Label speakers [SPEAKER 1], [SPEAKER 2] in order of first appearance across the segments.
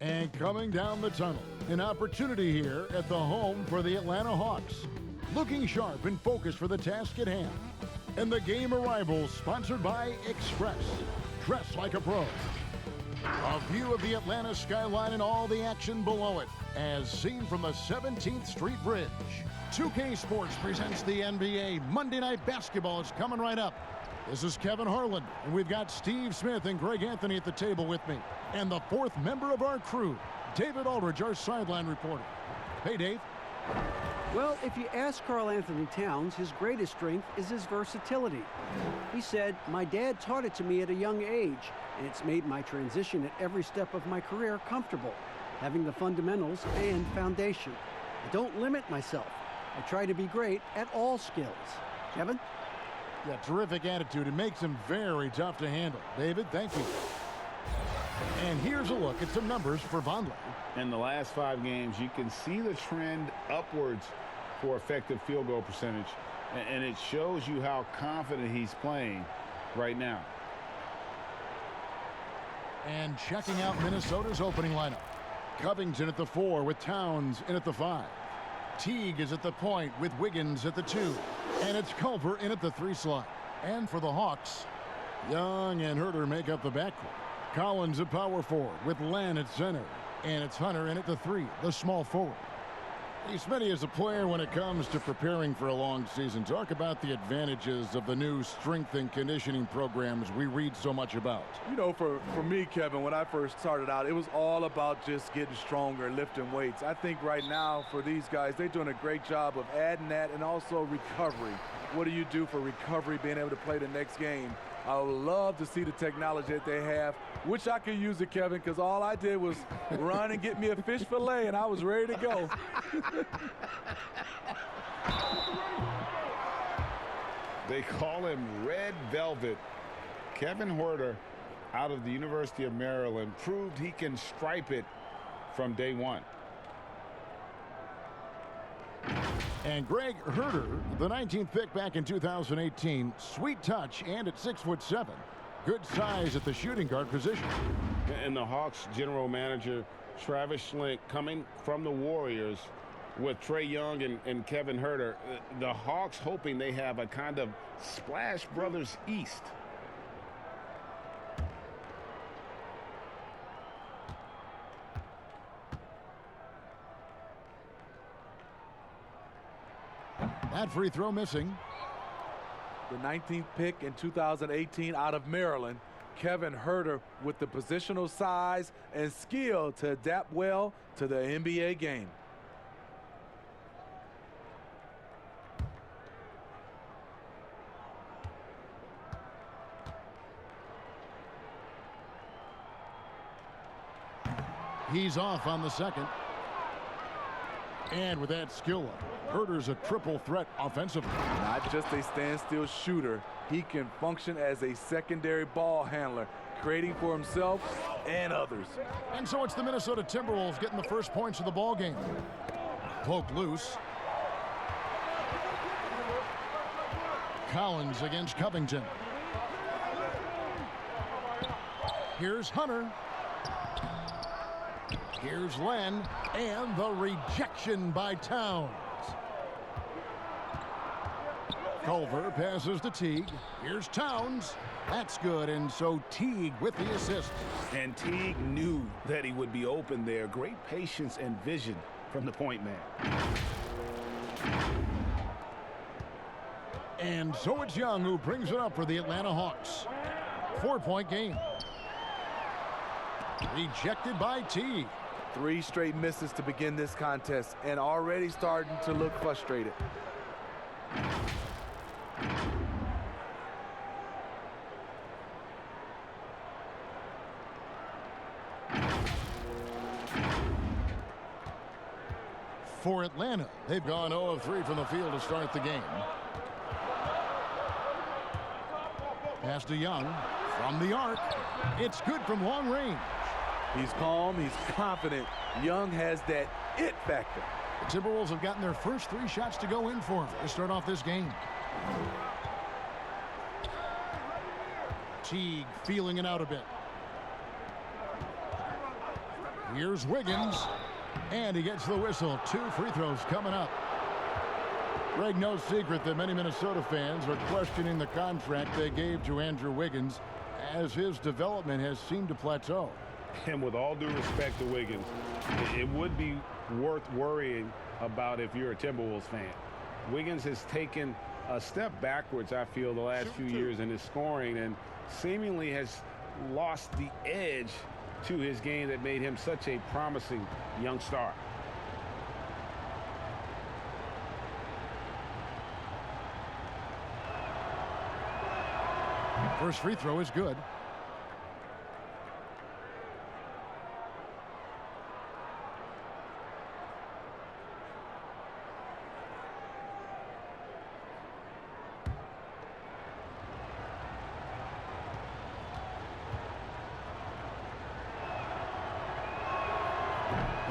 [SPEAKER 1] And coming down the tunnel, an opportunity here at the home for the Atlanta Hawks. Looking sharp and focused for the task at hand. And the game arrivals sponsored by Express. Dress like a pro. A view of the Atlanta skyline and all the action below it, as seen from the 17th Street Bridge. 2K Sports presents the NBA Monday Night Basketball. It's coming right up. This is Kevin Harlan, and we've got Steve Smith and Greg Anthony at the table with me. And the fourth member of our crew, David Aldridge, our sideline reporter. Hey, Dave.
[SPEAKER 2] Well, if you ask Karl Anthony Towns, his greatest strength is his versatility. He said, "My dad taught it to me at a young age, and it's made my transition at every step of my career comfortable, having the fundamentals and foundation. I don't limit myself. I try to be great at all skills." Kevin?
[SPEAKER 1] Yeah, terrific attitude. It makes him very tough to handle. David, thank you. And here's a look at some numbers for Vonleh.
[SPEAKER 3] In the last 5 games, you can see the trend upwards for effective field goal percentage, and it shows you how confident he's playing right now.
[SPEAKER 1] And checking out Minnesota's opening lineup. Covington at the 4 with Towns in at the 5. Teague is at the point with Wiggins at the 2. And it's Culver in at the 3 slot. And for the Hawks, Young and Herter make up the backcourt. Collins at power forward with Len at center. And it's Hunter in at the 3, the small forward. Hey, Smitty, as a player when it comes to preparing for a long season, talk about the advantages of the new strength and conditioning programs we read so much about.
[SPEAKER 4] You know, for me, Kevin, when I first started out, it was all about just getting stronger, lifting weights. I think right now for these guys, they're doing a great job of adding that and also recovery. What do you do for recovery, being able to play the next game? I would love to see the technology that they have. Wish I could use it, Kevin, because all I did was run and get me a fish fillet, and I was ready to go.
[SPEAKER 3] They call him Red Velvet. Kevin Huerter, out of the University of Maryland, proved he can stripe it from day one.
[SPEAKER 1] And Greg Herter, the 19th pick back in 2018, sweet touch and at 6'7". Good size at the shooting guard position.
[SPEAKER 3] And the Hawks general manager, Travis Schlenk, coming from the Warriors with Trae Young and Kevin Herter. The Hawks hoping they have a kind of Splash Brothers East.
[SPEAKER 1] That free throw missing.
[SPEAKER 4] The 19th pick in 2018 out of Maryland, Kevin Herter with the positional size and skill to adapt well to the NBA game.
[SPEAKER 1] He's off on the second. And with that skill up, Herter's a triple threat offensively.
[SPEAKER 4] Not just a standstill shooter, he can function as a secondary ball handler, creating for himself and others.
[SPEAKER 1] And so it's the Minnesota Timberwolves getting the first points of the ball game. Poked loose. Collins against Covington. Here's Hunter. Here's Len, and the rejection by Towns. Culver passes to Teague. Here's Towns. That's good, and so Teague with the assist.
[SPEAKER 3] And Teague knew that he would be open there. Great patience and vision from the point man.
[SPEAKER 1] And so it's Young who brings it up for the Atlanta Hawks. 4-point game. Rejected by Teague.
[SPEAKER 4] 3 straight misses to begin this contest and already starting to look frustrated.
[SPEAKER 1] For Atlanta, they've gone 0 of 3 from the field to start the game. Pass to Young from the arc. It's good from long range.
[SPEAKER 4] He's calm, he's confident. Young has that it factor.
[SPEAKER 1] The Timberwolves have gotten their first 3 shots to go in for him to start off this game. Teague feeling it out a bit. Here's Wiggins, and he gets the whistle. 2 free throws coming up. Greg, no secret that many Minnesota fans are questioning the contract they gave to Andrew Wiggins as his development has seemed to plateau.
[SPEAKER 3] And with all due respect to Wiggins, it would be worth worrying about if you're a Timberwolves fan. Wiggins has taken a step backwards, I feel, the last few years in his scoring and seemingly has lost the edge to his game that made him such a promising young star.
[SPEAKER 1] First free throw is good.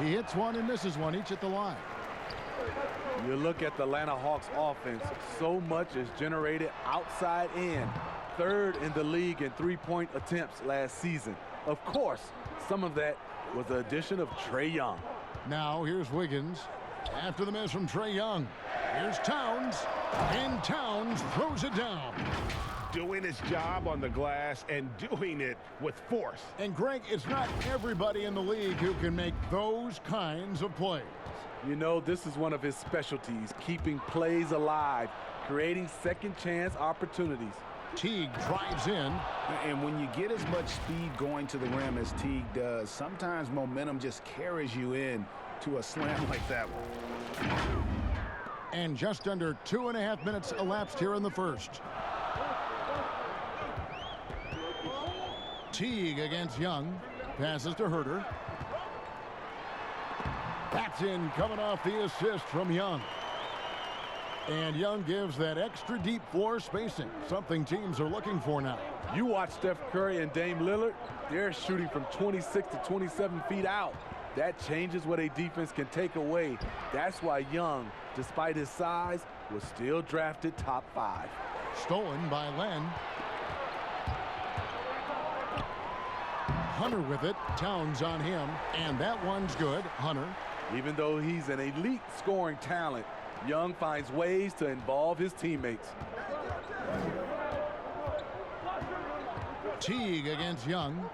[SPEAKER 1] He hits one and misses one, each at the line.
[SPEAKER 4] You look at the Atlanta Hawks offense, so much is generated outside in. 3rd in the league in three-point attempts last season. Of course, some of that was the addition of Trae Young.
[SPEAKER 1] Now here's Wiggins. After the miss from Trae Young. Here's Towns. And Towns throws it down.
[SPEAKER 3] Doing his job on the glass and doing it with force.
[SPEAKER 1] And Greg, it's not everybody in the league who can make those kinds of plays.
[SPEAKER 4] You know, this is one of his specialties, keeping plays alive, creating second chance opportunities.
[SPEAKER 1] Teague drives in.
[SPEAKER 5] And when you get as much speed going to the rim as Teague does, sometimes momentum just carries you in to a slam like that one.
[SPEAKER 1] And just under 2.5 minutes elapsed here in the first. Teague against Young. Passes to Herter. That's in, coming off the assist from Young. And Young gives that extra deep floor spacing, something teams are looking for now.
[SPEAKER 4] You watch Steph Curry and Dame Lillard, they're shooting from 26 to 27 feet out. That changes what a defense can take away. That's why Young, despite his size, was still drafted top 5.
[SPEAKER 1] Stolen by Len. Hunter with it. Towns on him. And that one's good. Hunter.
[SPEAKER 4] Even though he's an elite scoring talent, Young finds ways to involve his teammates.
[SPEAKER 1] Teague against Young.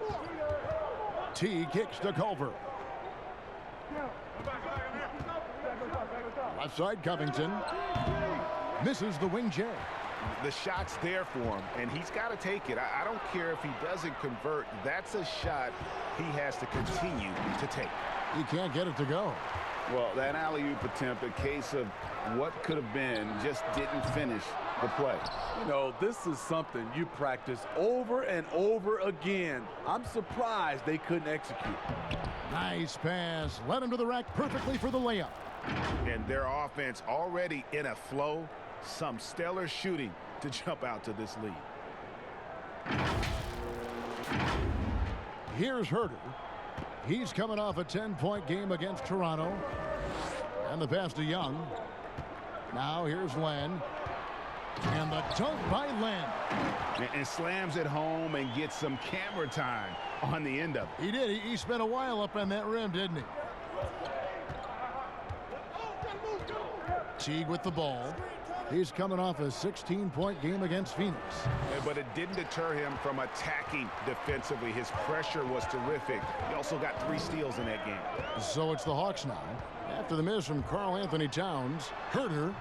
[SPEAKER 1] Teague kicks to Culver. Left side, Covington. Misses the wing J.
[SPEAKER 5] The shot's there for him, and he's got to take it. I don't care if he doesn't convert. That's a shot he has to continue to take.
[SPEAKER 1] He can't get it to go.
[SPEAKER 5] Well, that alley-oop attempt, a case of what could have been, just didn't finish the play.
[SPEAKER 4] You know, this is something you practice over and over again. I'm surprised they couldn't execute.
[SPEAKER 1] Nice pass. Led him to the rack perfectly for the layup.
[SPEAKER 5] And their offense already in a flow. Some stellar shooting to jump out to this lead.
[SPEAKER 1] Here's Herter. He's coming off a 10-point game against Toronto. And the pass to Young. Now here's Len. And the dunk by Len.
[SPEAKER 5] And slams it home and gets some camera time on the end of it.
[SPEAKER 1] He did. He spent a while up on that rim, didn't he? Teague with the ball. He's coming off a 16-point game against Phoenix.
[SPEAKER 5] But it didn't deter him from attacking defensively. His pressure was terrific. He also got 3 steals in that game.
[SPEAKER 1] So it's the Hawks now. After the miss from Karl Anthony Towns, Herter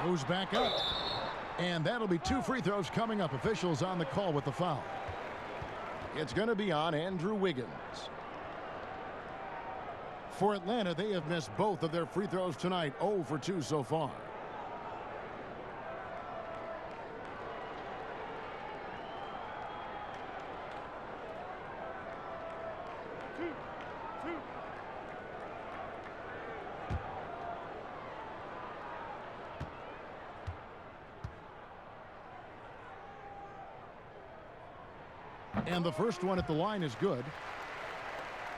[SPEAKER 1] goes back up. And that'll be 2 free throws coming up. Officials on the call with the foul. It's going to be on Andrew Wiggins. For Atlanta, they have missed both of their free throws tonight. 0 for 2 so far. And the first one at the line is good.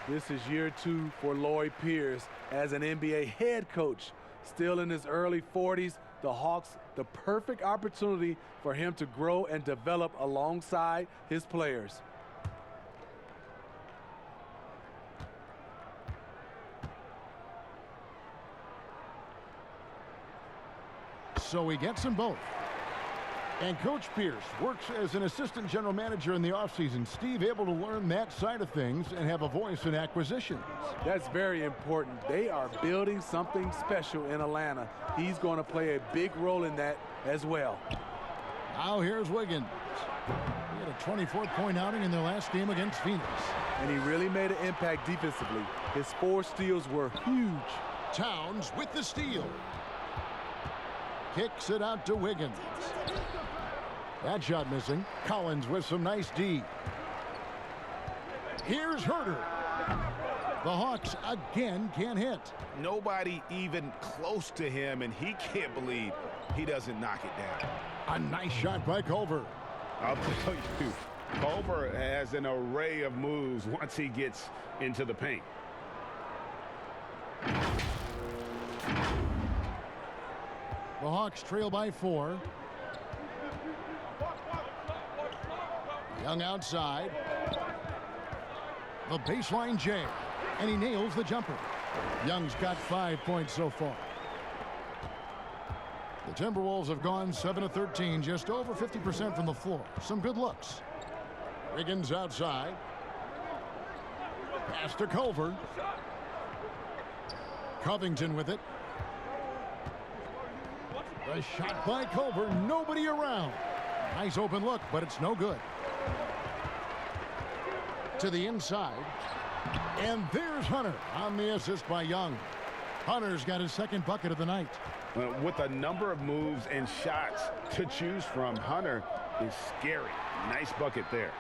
[SPEAKER 4] This is year 2 for Lloyd Pierce as an NBA head coach. Still in his early 40s, the Hawks, the perfect opportunity for him to grow and develop alongside his players.
[SPEAKER 1] so he gets them both. And Coach Pierce works as an assistant general manager in the offseason. Steve able to learn that side of things and have a voice in acquisitions.
[SPEAKER 4] That's very important. They are building something special in Atlanta. He's going to play a big role in that as well.
[SPEAKER 1] Now here's Wiggins. He had a 24-point outing in their last game against Phoenix.
[SPEAKER 4] And he really made an impact defensively. His 4 steals were huge.
[SPEAKER 1] Towns with the steal. Kicks it out to Wiggins. That shot missing. Collins with some nice D. Here's Herter. The Hawks again can't hit.
[SPEAKER 5] Nobody even close to him, and he can't believe he doesn't knock it down.
[SPEAKER 1] A nice shot by Culver.
[SPEAKER 3] I'll tell you, Culver has an array of moves once he gets into the paint.
[SPEAKER 1] The Hawks trail by 4. Young outside. The baseline jam. And he nails the jumper. Young's got 5 points so far. The Timberwolves have gone 7 of 13, just over 50% from the floor. Some good looks. Wiggins outside. Pass to Culver. Covington with it. The shot by Culver. Nobody around. Nice open look, but it's no good. To the inside. And there's Hunter on the assist by Young. Hunter's got his second bucket of the night.
[SPEAKER 3] With a number of moves and shots to choose from, Hunter is scary. Nice bucket there.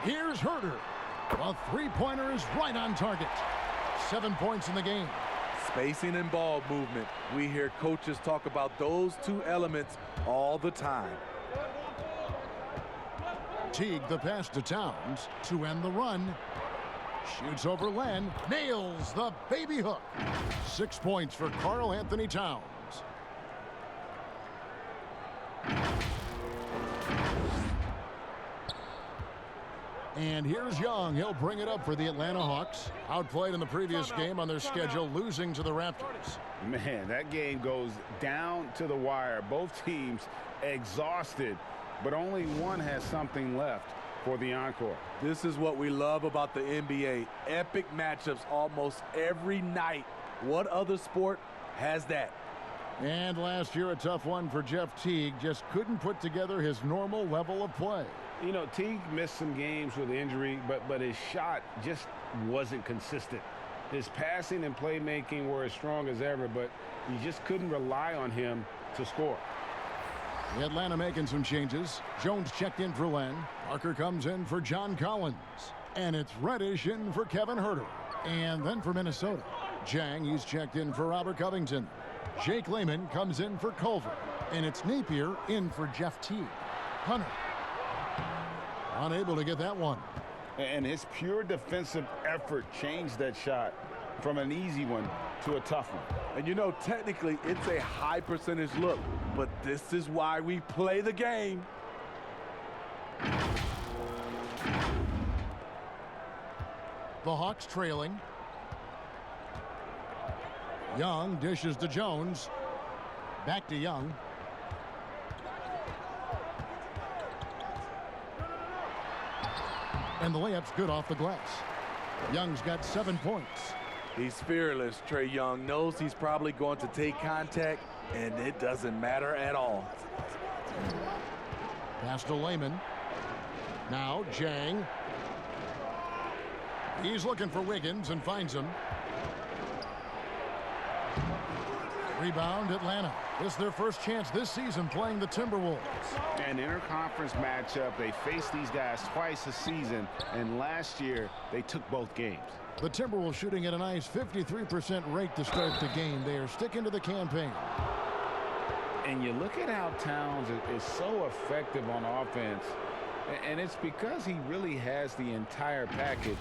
[SPEAKER 1] Here's Herter. A three-pointer is right on target. 7 points in the game.
[SPEAKER 4] Spacing and ball movement. We hear coaches talk about those 2 elements all the time.
[SPEAKER 1] Teague the pass to Towns to end the run. Shoots over Len. Nails the baby hook. 6 points for Karl Anthony Towns. And here's Young. He'll bring it up for the Atlanta Hawks. Outplayed in the previous game on their schedule, losing to the Raptors.
[SPEAKER 3] Man, that game goes down to the wire. Both teams exhausted, but only one has something left for the encore.
[SPEAKER 4] This is what we love about the NBA. Epic matchups almost every night. What other sport has that?
[SPEAKER 1] And last year, a tough one for Jeff Teague. Just couldn't put together his normal level of play.
[SPEAKER 3] You know, Teague missed some games with injury, but his shot just wasn't consistent. His passing and playmaking were as strong as ever, but you just couldn't rely on him to score.
[SPEAKER 1] Atlanta making some changes. Jones checked in for Len. Parker comes in for John Collins. And it's Reddish in for Kevin Herter. And then for Minnesota, Jang, he's checked in for Robert Covington. Jake Layman comes in for Culver. And it's Napier in for Jeff Teague. Hunter unable to get that one.
[SPEAKER 3] And his pure defensive effort changed that shot from an easy one to a tough one.
[SPEAKER 4] And you know, technically, it's a high percentage look, but this is why we play the game.
[SPEAKER 1] The Hawks trailing. Young dishes to Jones. Back to Young. And the layup's good off the glass. Young's got 7 points.
[SPEAKER 4] He's fearless. Trae Young knows he's probably going to take contact, and it doesn't matter at all.
[SPEAKER 1] Pass to Layman. Now Jang. He's looking for Wiggins and finds him. Rebound Atlanta. This is their first chance this season playing the Timberwolves.
[SPEAKER 3] An interconference matchup. They faced these guys twice a season, and last year they took both games.
[SPEAKER 1] The Timberwolves shooting at a nice 53% rate to start the game. They are sticking to the campaign.
[SPEAKER 3] And you look at how Towns is so effective on offense, and it's because he really has the entire package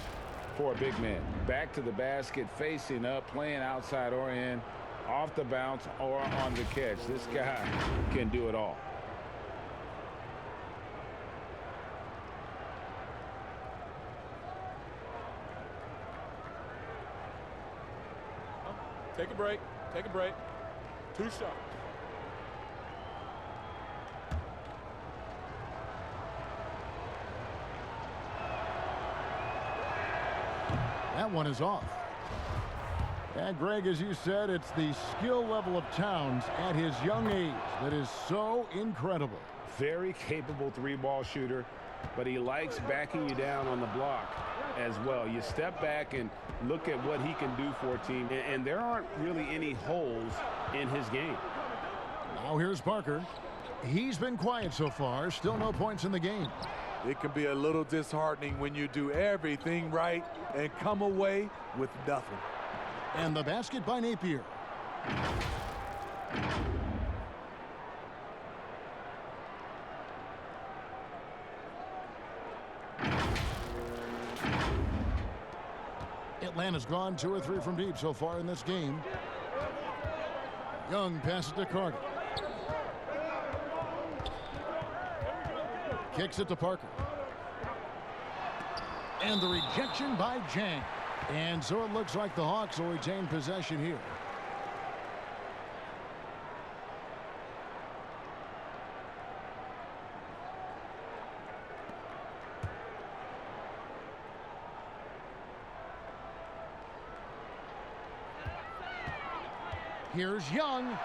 [SPEAKER 3] for a big man. Back to the basket, facing up, playing outside or in, off the bounce or on the catch. This guy can do it all.
[SPEAKER 6] Take a break. Take a break. 2 shots.
[SPEAKER 1] That one is off. And Greg, as you said, it's the skill level of Towns at his young age that is so incredible.
[SPEAKER 3] Very capable 3-ball shooter, but he likes backing you down on the block as well. You step back and look at what he can do for a team, and there aren't really any holes in his game.
[SPEAKER 1] Now here's Parker. He's been quiet so far. Still no points in the game.
[SPEAKER 4] It can be a little disheartening when you do everything right and come away with nothing.
[SPEAKER 1] And the basket by Napier. Atlanta's gone 2 or 3 from deep so far in this game. Young passes to Carter. Kicks it to Parker. And the rejection by Jang. And so it looks like the Hawks will retain possession here. Here's Young.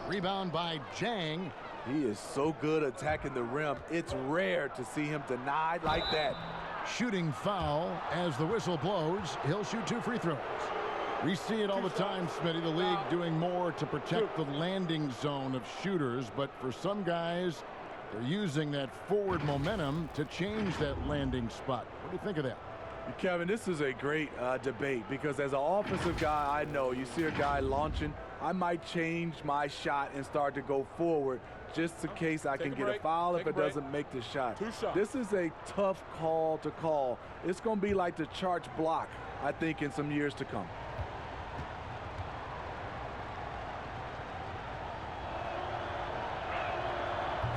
[SPEAKER 1] Rebound by Jang.
[SPEAKER 4] He is so good attacking the rim. It's rare to see him denied like that.
[SPEAKER 1] Shooting foul as the whistle blows. He'll shoot 2 free throws. We see it all the time, Smitty, the league doing more to protect the landing zone of shooters, but for some guys, they're using that forward momentum to change that landing spot. What do you think of that?
[SPEAKER 4] Kevin, this is a great debate because as an offensive guy, I know you see a guy launching, I might change my shot and start to go forward just in case I can get a foul if it doesn't make the shot.
[SPEAKER 6] 2 shots.
[SPEAKER 4] This is a tough call to call. It's going to be like the charge block, I think, in some years to come.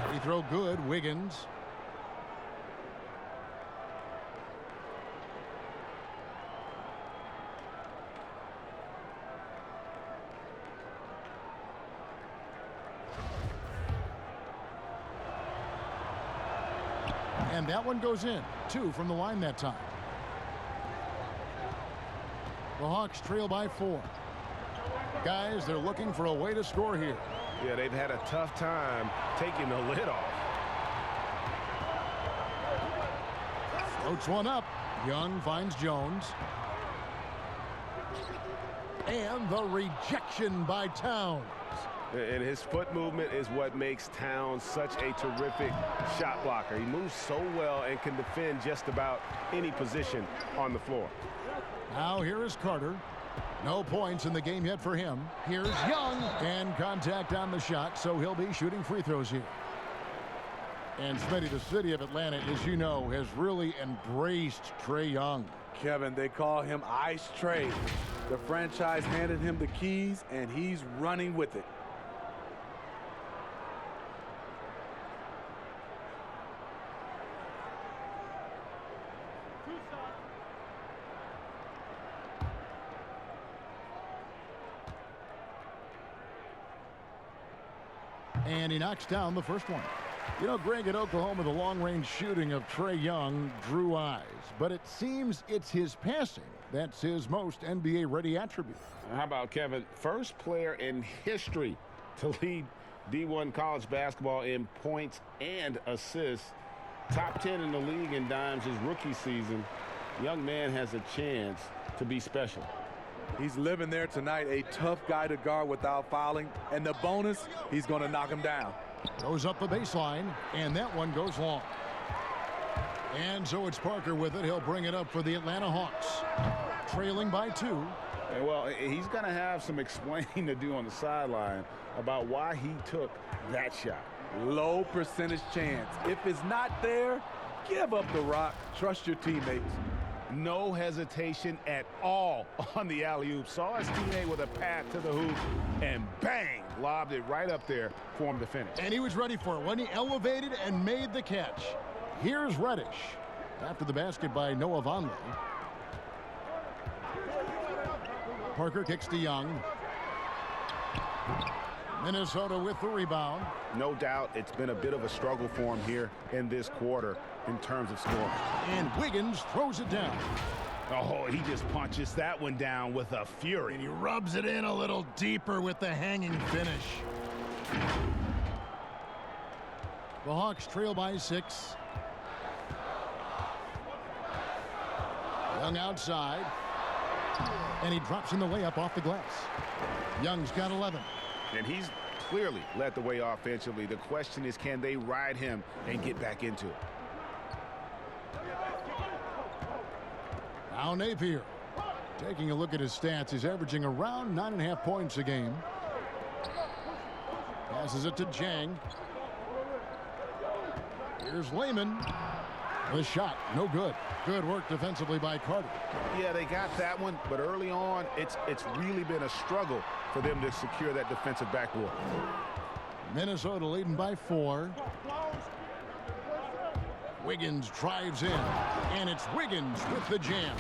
[SPEAKER 1] Free throw good, Wiggins. And that one goes in. 2 from the line that time. The Hawks trail by 4. Guys, they're looking for a way to score here.
[SPEAKER 3] Yeah, they've had a tough time taking the lid off.
[SPEAKER 1] Floats one up. Young finds Jones. And the rejection by Towns.
[SPEAKER 3] And his foot movement is what makes Towns such a terrific shot blocker. He moves so well and can defend just about any position on the floor.
[SPEAKER 1] Now here is Carter. No points in the game yet for him. Here's Young. And contact on the shot, so he'll be shooting free throws here. And Smitty, the city of Atlanta, as you know, has really embraced Trae Young.
[SPEAKER 4] Kevin, they call him Ice Trae. The franchise handed him the keys, and he's running with it.
[SPEAKER 1] And he knocks down the first one. You know, Greg, at Oklahoma, the long-range shooting of Trae Young drew eyes. But it seems it's his passing that's his most NBA-ready attribute.
[SPEAKER 3] How about Kevin? First player in history to lead D1 college basketball in points and assists. Top 10 in the league in dimes his rookie season. Young man has a chance to be special.
[SPEAKER 4] He's living there tonight, a tough guy to guard without fouling. And the bonus, he's going to knock him down.
[SPEAKER 1] Goes up the baseline, and that one goes long. And so it's Parker with it. He'll bring it up for the Atlanta Hawks. Trailing by 2.
[SPEAKER 3] Well, he's going to have some explaining to do on the sideline about why he took that shot.
[SPEAKER 4] Low percentage chance. If it's not there, give up the rock. Trust your teammates.
[SPEAKER 3] No hesitation at all on the alley-oop. Saw his teammate with a path to the hoop, and bang, lobbed it right up there for him to finish.
[SPEAKER 1] And he was ready for it when he elevated and made the catch. Here's Reddish after the basket by Noah Vonleh. Parker kicks to Young. Minnesota with the rebound.
[SPEAKER 3] No doubt it's been a bit of a struggle for him here in this quarter in terms of scoring.
[SPEAKER 1] And Wiggins throws it down.
[SPEAKER 5] Oh, he just punches that one down with a fury.
[SPEAKER 1] And he rubs it in a little deeper with the hanging finish. The Hawks trail by 6. Young outside. And he drops in the layup off the glass. Young's got 11.
[SPEAKER 3] And he's clearly led the way offensively. The question is, can they ride him and get back into it?
[SPEAKER 1] Now Napier. Taking a look at his stats, he's averaging around 9.5 points a game. Passes it to Jang. Here's Lehman. The shot, no good. Good work defensively by Carter.
[SPEAKER 3] Yeah, they got that one, but early on, it's really been a struggle for them to secure that defensive backboard.
[SPEAKER 1] Minnesota leading by 4. Wiggins drives in, and it's Wiggins with the jam.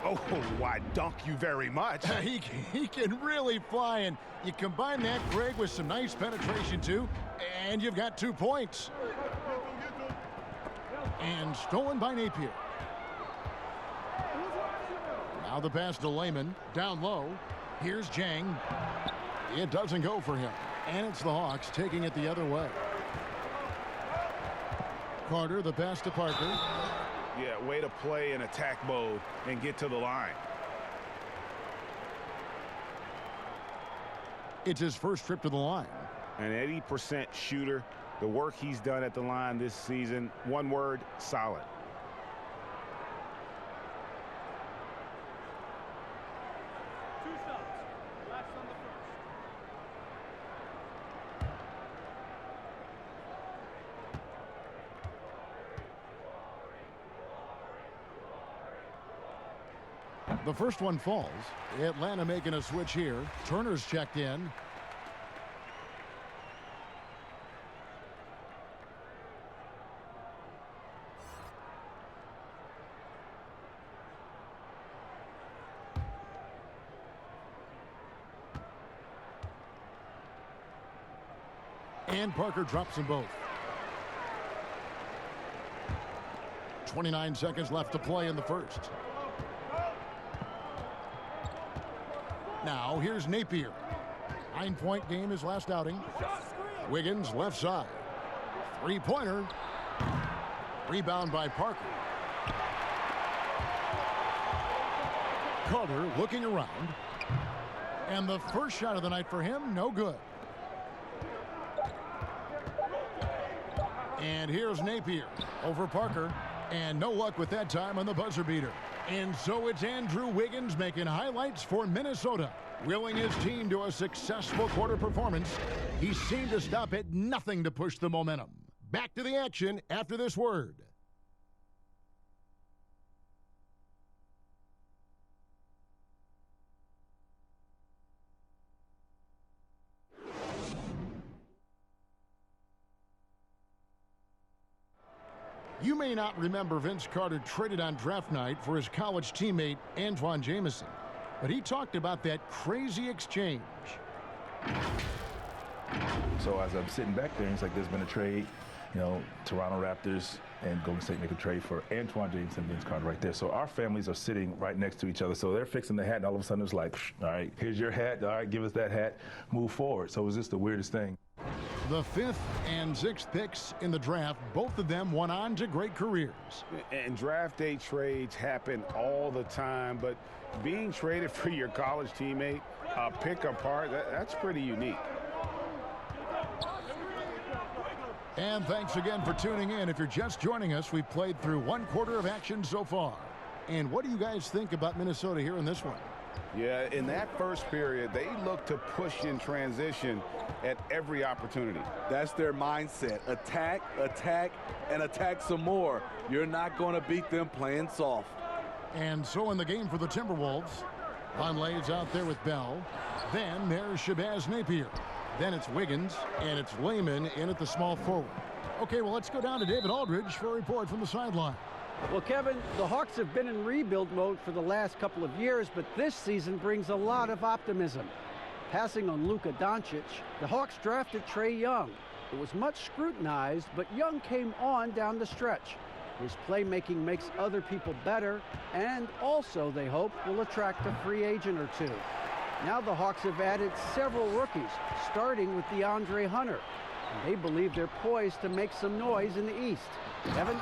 [SPEAKER 5] Oh, why, dunk you very much.
[SPEAKER 1] He can really fly, and you combine that, Greg, with some nice penetration, too, and you've got 2 points. And stolen by Napier. Now the pass to Lehman. Down low. Here's Jang. It doesn't go for him. And it's the Hawks taking it the other way. Carter, the pass to Parker.
[SPEAKER 3] Yeah, way to play in attack mode and get to the line.
[SPEAKER 1] It's his first trip to the line.
[SPEAKER 3] An 80% shooter. The work he's done at the line this season, one word, solid.
[SPEAKER 1] The first one falls. Atlanta making a switch here. Turner's checked in. And Parker drops them both. 29 seconds left to play in the first. Now here's Napier. 9-point game his last outing. Wiggins left side. 3-pointer. Rebound by Parker. Carter looking around. And the first shot of the night for him, no good. And here's Napier over Parker. And no luck with that time on the buzzer beater. And so it's Andrew Wiggins making highlights for Minnesota, willing his team to a successful quarter performance. He seemed to stop at nothing to push the momentum. Back to the action after this word. You may not remember Vince Carter traded on draft night for his college teammate Antoine Jamison, but he talked about that crazy exchange.
[SPEAKER 7] So as I'm sitting back there, it's like there's been a trade, you know, Toronto Raptors and Golden State make a trade for Antoine Jamison and Vince Carter right there. So our families are sitting right next to each other. So they're fixing the hat, and all of a sudden it's like, all right, here's your hat. All right, give us that hat. Move forward. So it was just the weirdest thing.
[SPEAKER 1] The 5th and 6th picks in the draft, both of them went on to great careers.
[SPEAKER 3] And draft day trades happen all the time, but being traded for your college teammate, pick apart, that's pretty unique.
[SPEAKER 1] And thanks again for tuning in. If you're just joining us, we've played through 1 quarter of action so far. And what do you guys think about Minnesota here in this one?
[SPEAKER 3] Yeah, in that first period, they look to push in transition at every opportunity.
[SPEAKER 4] That's their mindset. Attack, attack, and attack some more. You're not going to beat them playing soft.
[SPEAKER 1] And so in the game for the Timberwolves, Vonleh's out there with Bell. Then there's Shabazz Napier. Then it's Wiggins, and it's Lehman in at the small forward. Okay, well, let's go down to David Aldridge for a report from the sideline.
[SPEAKER 2] Well, Kevin, the Hawks have been in rebuild mode for the last couple of years, but this season brings a lot of optimism. Passing on Luka Doncic, the Hawks drafted Trae Young. It was much scrutinized, but Young came on down the stretch. His playmaking makes other people better, and also, they hope, will attract a free agent or two. Now the Hawks have added several rookies, starting with DeAndre Hunter. And they believe they're poised to make some noise in the East. Kevin?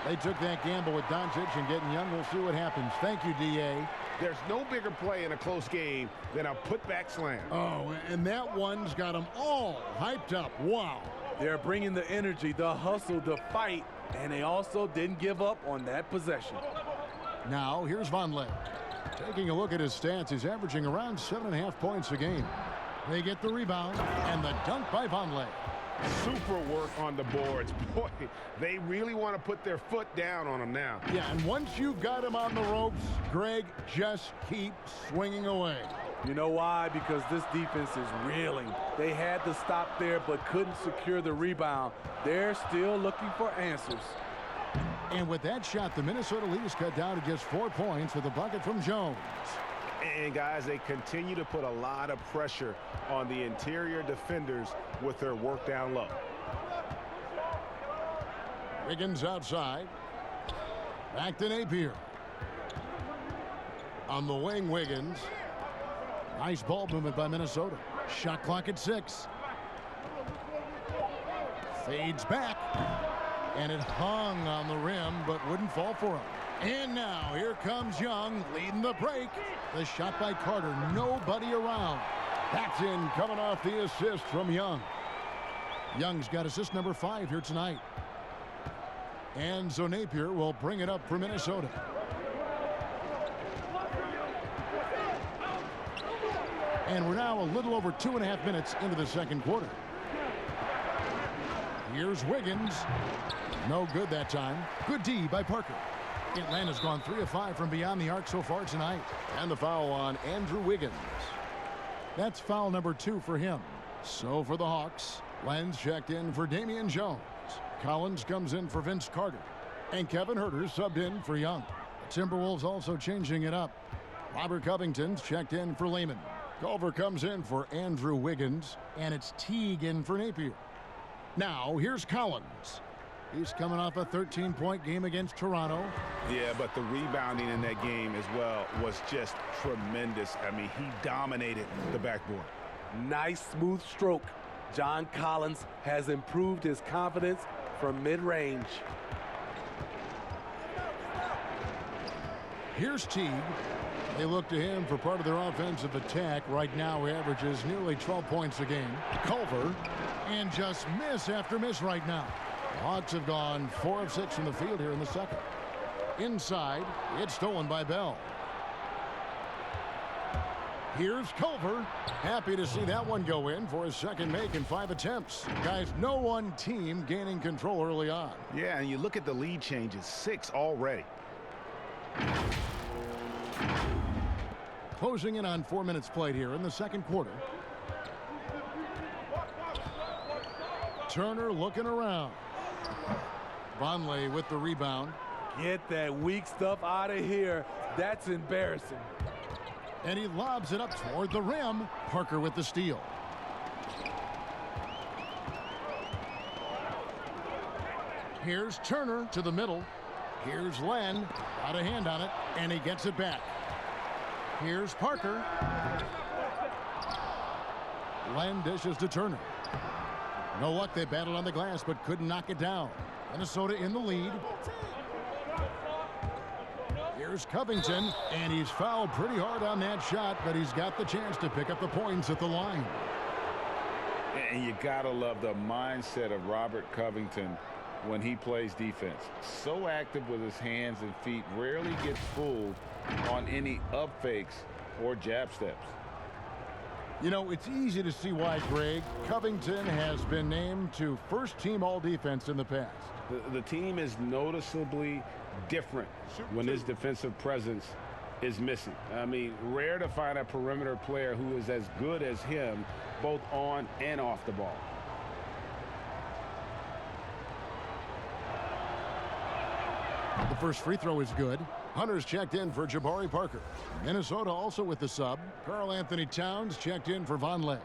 [SPEAKER 1] They took that gamble with Doncic, and getting Young, we'll see what happens. Thank you, D.A.
[SPEAKER 3] There's no bigger play in a close game than a putback slam.
[SPEAKER 1] Oh, and that one's got them all hyped up. Wow.
[SPEAKER 4] They're bringing the energy, the hustle, the fight, and they also didn't give up on that possession.
[SPEAKER 1] Now, here's Vonleh. Taking a look at his stats, he's averaging around 7.5 points a game. They get the rebound, and the dunk by Vonleh.
[SPEAKER 3] Super work on the boards. Boy, they really want to put their foot down on him now.
[SPEAKER 1] Yeah, and once you've got him on the ropes, Greg, just keep swinging away.
[SPEAKER 4] You know why? Because this defense is reeling. They had to stop there but couldn't secure the rebound. They're still looking for answers.
[SPEAKER 1] And with that shot, the Minnesota lead is cut down to just 4 points with a bucket from Jones.
[SPEAKER 3] And guys, they continue to put a lot of pressure on the interior defenders with their work down low.
[SPEAKER 1] Wiggins outside. Back to Napier. On the wing, Wiggins. Nice ball movement by Minnesota. Shot clock at 6. Fades back. And it hung on the rim, but wouldn't fall for him. And now, here comes Young, leading the break. The shot by Carter, nobody around. That's in, coming off the assist from Young. Young's got assist number 5 here tonight. And so Napier will bring it up for Minnesota. And we're now a little over 2.5 minutes into the second quarter. Here's Wiggins. No good that time. Good D by Parker. Atlanta's gone 3 of 5 from beyond the arc so far tonight. And the foul on Andrew Wiggins. That's foul number 2 for him. So for the Hawks, Lenz checked in for Damian Jones. Collins comes in for Vince Carter. And Kevin Huerter subbed in for Young. The Timberwolves also changing it up. Robert Covington's checked in for Lehman. Culver comes in for Andrew Wiggins. And it's Teague in for Napier. Now, here's Collins. He's coming off a 13-point game against Toronto.
[SPEAKER 3] Yeah, but the rebounding in that game as well was just tremendous. I mean, he dominated the backboard.
[SPEAKER 4] Nice smooth stroke. John Collins has improved his confidence from mid-range.
[SPEAKER 1] Here's Teague. They look to him for part of their offensive attack. Right now, he averages nearly 12 points a game. Culver, and just miss after miss right now. The Hawks have gone 4 of 6 from the field here in the second. Inside, it's stolen by Bell. Here's Culver. Happy to see that one go in for his second make in 5 attempts. Guys, no one team gaining control early on.
[SPEAKER 3] Yeah, and you look at the lead changes, 6 already.
[SPEAKER 1] Closing in on 4 minutes played here in the second quarter. Turner looking around. Vonleh with the rebound.
[SPEAKER 4] Get that weak stuff out of here. That's embarrassing.
[SPEAKER 1] And he lobs it up toward the rim. Parker with the steal. Here's Turner to the middle. Here's Len. Got a hand on it, and he gets it back. Here's Parker. Len dishes to Turner. No luck, they battled on the glass, but couldn't knock it down. Minnesota in the lead. Here's Covington, and he's fouled pretty hard on that shot, but he's got the chance to pick up the points at the line.
[SPEAKER 3] And you gotta love the mindset of Robert Covington when he plays defense. So active with his hands and feet, rarely gets fooled on any up fakes or jab steps.
[SPEAKER 1] You know, it's easy to see why, Greg. Covington has been named to first-team all-defense in the past.
[SPEAKER 3] The team is noticeably different when his defensive presence is missing. I mean, rare to find a perimeter player who is as good as him, both on and off the ball.
[SPEAKER 1] The first free throw is good. Hunter's checked in for Jabari Parker. Minnesota also with the sub. Karl Anthony Towns checked in for Vonleh.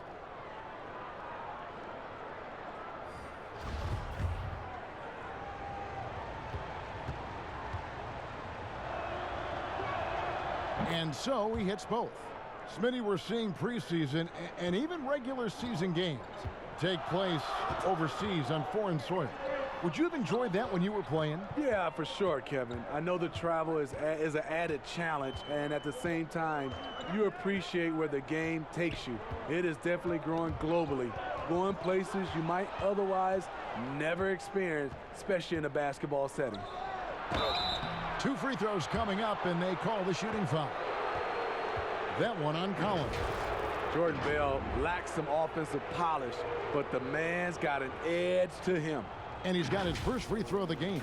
[SPEAKER 1] And so he hits both. Smitty, we're seeing preseason and even regular season games take place overseas on foreign soil. Would you have enjoyed that when you were playing?
[SPEAKER 4] Yeah, for sure, Kevin. I know the travel is an added challenge, and at the same time, you appreciate where the game takes you. It is definitely growing globally, going places you might otherwise never experience, especially in a basketball setting.
[SPEAKER 1] 2 free throws coming up, and they call the shooting foul. That one on Collins.
[SPEAKER 4] Jordan Bell lacks some offensive polish, but the man's got an edge to him.
[SPEAKER 1] And he's got his first free throw of the game.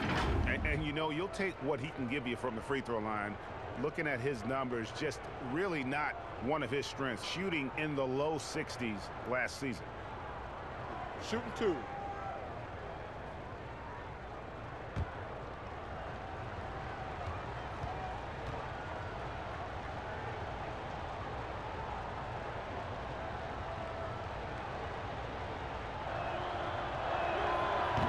[SPEAKER 3] And you know, you'll take what he can give you from the free throw line. Looking at his numbers, just really not one of his strengths. Shooting in the low 60s last season.
[SPEAKER 6] Shooting 2.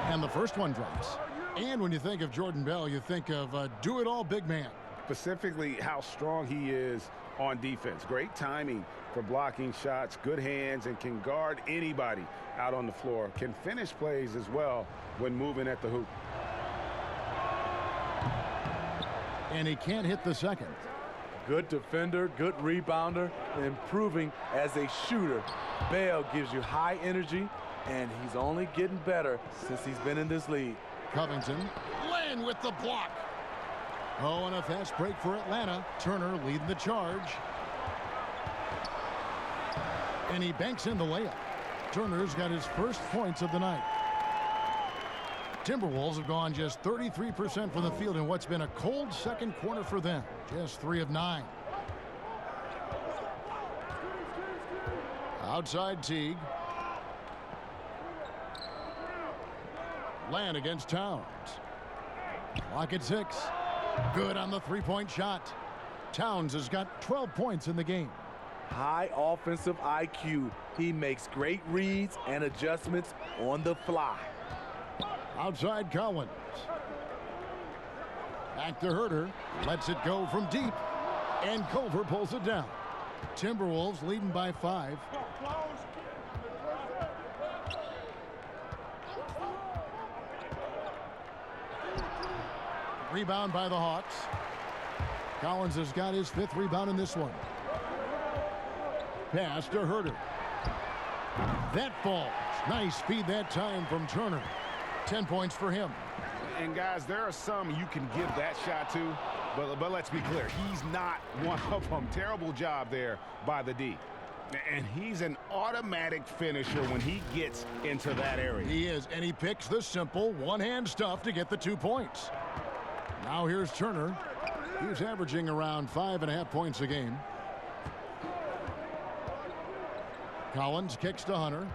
[SPEAKER 1] And the first one drops. And when you think of Jordan Bell, you think of a do-it-all big man.
[SPEAKER 3] Specifically how strong he is on defense. Great timing for blocking shots, good hands, and can guard anybody out on the floor. Can finish plays as well when moving at the hoop.
[SPEAKER 1] And he can't hit the second.
[SPEAKER 4] Good defender, good rebounder, improving as a shooter. Bell gives you high energy, and he's only getting better since he's been in this league.
[SPEAKER 1] Covington, Lane with the block. Oh, and a fast break for Atlanta. Turner leading the charge. And he banks in the layup. Turner's got his first points of the night. Timberwolves have gone just 33% from the field in what's been a cold second quarter for them. Just 3 of 9. Outside Teague. Land against Towns. Clock at 6. Good on the three-point shot. Towns has got 12 points in the game.
[SPEAKER 4] High offensive IQ. He makes great reads and adjustments on the fly.
[SPEAKER 1] Outside Collins. Back to Herter. Lets it go from deep. And Culver pulls it down. Timberwolves leading by 5. Rebound by the Hawks. Collins has got his 5th rebound in this one. Pass to Herter. That falls. Nice feed that time from Turner. 10 points for him.
[SPEAKER 3] And guys, there are some you can give that shot to, but let's be clear, he's not one of them. Terrible job there by the D. And he's an automatic finisher when he gets into that area.
[SPEAKER 1] He is, and he picks the simple one-hand stuff to get the 2 points. Now here's Turner. He's averaging around 5.5 points a game. Collins kicks to Hunter.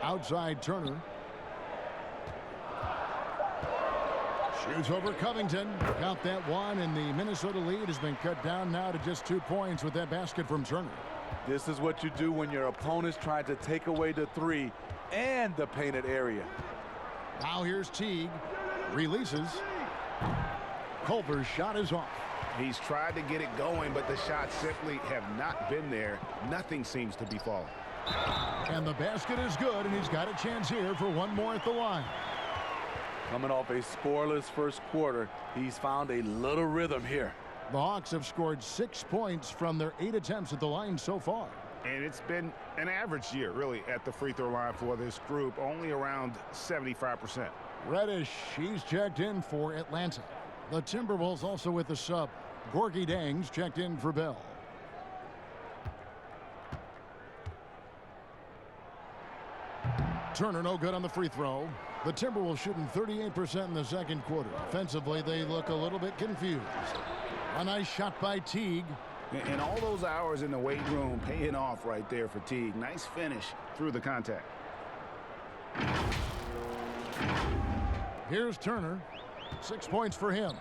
[SPEAKER 1] Outside Turner. Shoots over Covington. Count that one, and the Minnesota lead has been cut down now to just 2 points with that basket from Turner.
[SPEAKER 4] This is what you do when your opponent's trying to take away the 3 and the painted area.
[SPEAKER 1] Now here's Teague. Releases. Culver's shot is off.
[SPEAKER 3] He's tried to get it going, but the shots simply have not been there. Nothing seems to be falling.
[SPEAKER 1] And the basket is good, and he's got a chance here for one more at the line.
[SPEAKER 4] Coming off a scoreless first quarter, he's found a little rhythm here.
[SPEAKER 1] The Hawks have scored 6 points from their 8 attempts at the line so far.
[SPEAKER 3] And it's been an average year, really, at the free throw line for this group, only around 75%.
[SPEAKER 1] Reddish, he's checked in for Atlanta. The Timberwolves also with the sub. Gorgie Dangs checked in for Bell. Turner no good on the free throw. The Timberwolves shooting 38% in the second quarter. Offensively, they look a little bit confused. A nice shot by Teague.
[SPEAKER 5] And all those hours in the weight room paying off right there for Teague. Nice finish through the contact.
[SPEAKER 1] Here's Turner. 6 points for him.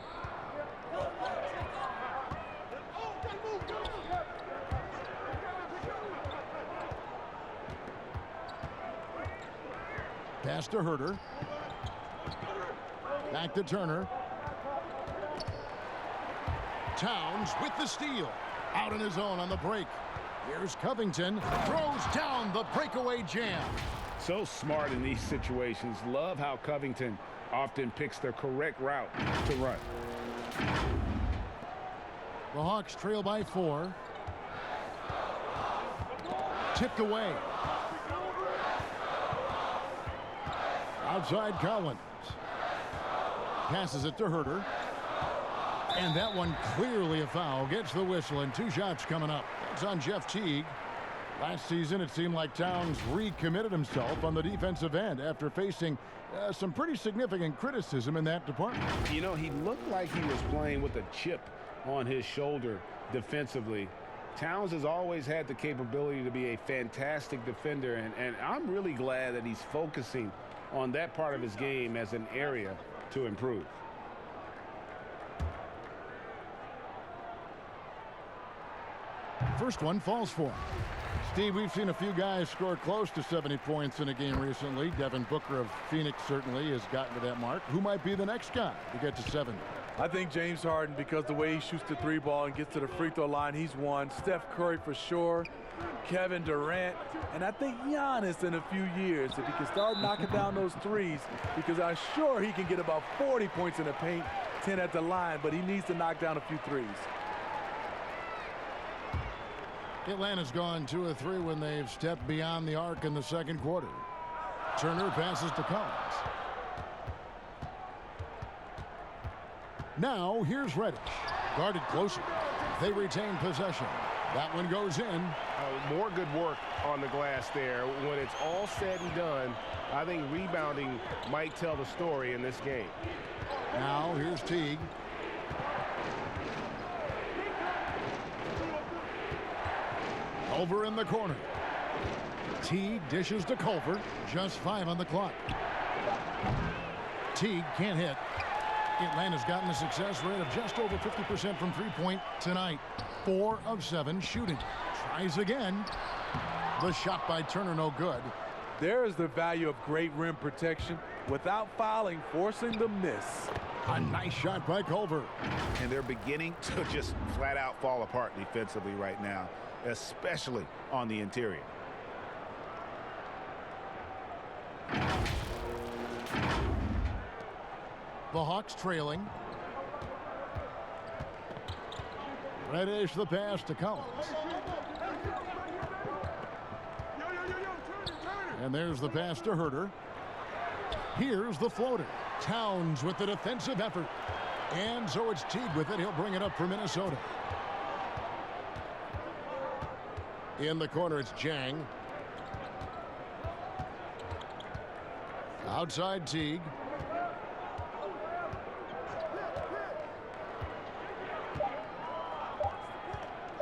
[SPEAKER 1] Pass to Herter. Back to Turner. Towns with the steal. Out on his own on the break. Here's Covington. Throws down the breakaway jam.
[SPEAKER 3] So smart in these situations. Love how Covington often picks the correct route to run.
[SPEAKER 1] The Hawks trail by 4. Tipped away. Outside Collins. Passes it to Herter. And that one clearly a foul. Gets the whistle and 2 shots coming up. It's on Jeff Teague. Last season, it seemed like Towns recommitted himself on the defensive end after facing some pretty significant criticism in that department.
[SPEAKER 3] You know, he looked like he was playing with a chip on his shoulder defensively. Towns has always had the capability to be a fantastic defender, and I'm really glad that he's focusing on that part of his game as an area to improve.
[SPEAKER 1] First one falls for him. Steve, we've seen a few guys score close to 70 points in a game recently. Devin Booker of Phoenix certainly has gotten to that mark. Who might be the next guy to get to 70?
[SPEAKER 4] I think James Harden, because the way he shoots the 3-ball and gets to the free throw line, he's one. Steph Curry for sure. Kevin Durant. And I think Giannis in a few years, if he can start knocking down those threes, because I'm sure he can get about 40 points in the paint, 10 at the line, but he needs to knock down a few threes.
[SPEAKER 1] Atlanta's gone 2 of 3 when they've stepped beyond the arc in the second quarter. Turner passes to Collins. Now here's Reddish. Guarded closer. They retain possession. That one goes in.
[SPEAKER 3] More good work on the glass there. When it's all said and done, I think rebounding might tell the story in this game.
[SPEAKER 1] Now here's Teague. Over in the corner. Teague dishes to Culver. Just 5 on the clock. Teague can't hit. Atlanta's gotten a success rate of just over 50% from three-point tonight. 4 of 7 shooting. Tries again. The shot by Turner no good.
[SPEAKER 4] There is the value of great rim protection without fouling, forcing the miss.
[SPEAKER 1] A nice shot by Culver.
[SPEAKER 5] And they're beginning to just flat out fall apart defensively right now, especially on the interior.
[SPEAKER 1] The Hawks trailing. Reddish the pass to Collins. And there's the pass to Herter. Here's the floater. Towns with the defensive effort. And so it's Teague with it. He'll bring it up for Minnesota. In the corner, it's Jang. Outside Teague.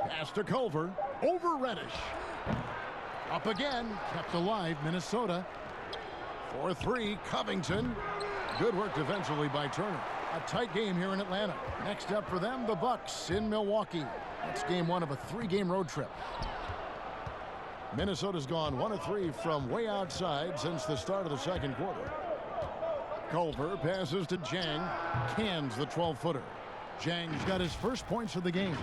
[SPEAKER 1] Pass to Culver. Over Reddish. Up again. Kept alive, Minnesota. 4-3, Covington. Good work defensively by Turner. A tight game here in Atlanta. Next up for them, the Bucks in Milwaukee. That's game 1 of a 3-game road trip. Minnesota's gone 1 of 3 from way outside since the start of the second quarter. Culver passes to Jang. Cans the 12-footer. Jang's got his first points of the game.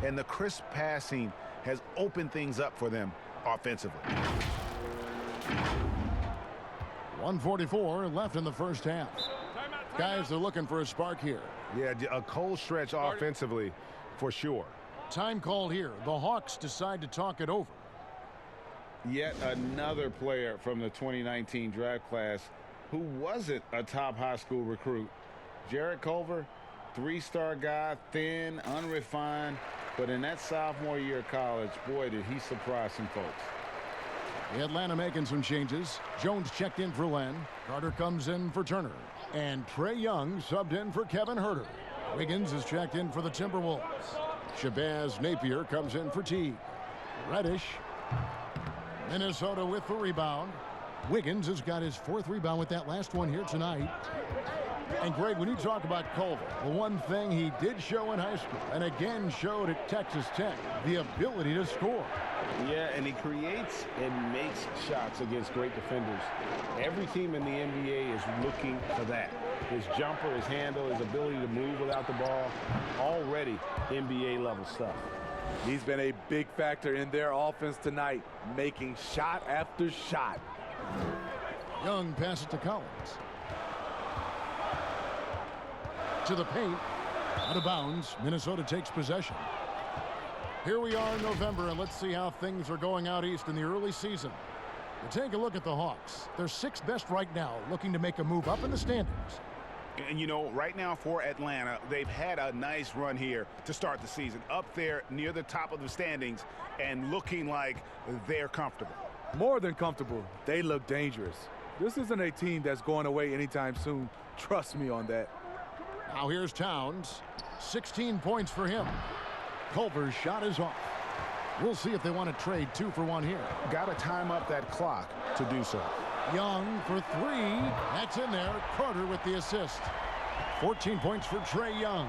[SPEAKER 5] And the crisp passing has opened things up for them offensively.
[SPEAKER 1] 1:44 left in the first half. Guys are looking for a spark here.
[SPEAKER 3] Yeah, a cold stretch offensively for sure.
[SPEAKER 1] Time called here. The Hawks decide to talk it over.
[SPEAKER 3] Yet another player from the 2019 draft class who wasn't a top high school recruit. Jarrett Culver, 3-star guy, thin, unrefined, but in that sophomore year of college, boy, did he surprise some folks.
[SPEAKER 1] Atlanta making some changes. Jones checked in for Len. Carter comes in for Turner. And Trae Young subbed in for Kevin Herter. Wiggins is checked in for the Timberwolves. Shabazz Napier comes in for Teague. Reddish. Minnesota with the rebound. Wiggins has got his 4th rebound with that last one here tonight. And Greg, when you talk about Culver, the one thing he did show in high school and again showed at Texas Tech, the ability to score.
[SPEAKER 3] Yeah, and he creates and makes shots against great defenders. Every team in the NBA is looking for that. His jumper, his handle, his ability to move without the ball, already NBA-level stuff.
[SPEAKER 4] He's been a big factor in their offense tonight, making shot after shot.
[SPEAKER 1] Young passes to Collins. To the paint. Out of bounds. Minnesota takes possession. Here we are in November, and let's see how things are going out east in the early season. We'll take a look at the Hawks. They're sixth best right now, looking to make a move up in the standings.
[SPEAKER 5] And, you know, right now for Atlanta, they've had a nice run here to start the season. Up there near the top of the standings and looking like they're comfortable.
[SPEAKER 4] More than comfortable. They look dangerous. This isn't a team that's going away anytime soon. Trust me on that.
[SPEAKER 1] Now here's Towns. 16 points for him. Culver's shot is off. We'll see if they want to trade 2 for 1 here.
[SPEAKER 5] Got to time up that clock to do so.
[SPEAKER 1] Young for 3. That's in there. Carter with the assist. 14 points for Trae Young.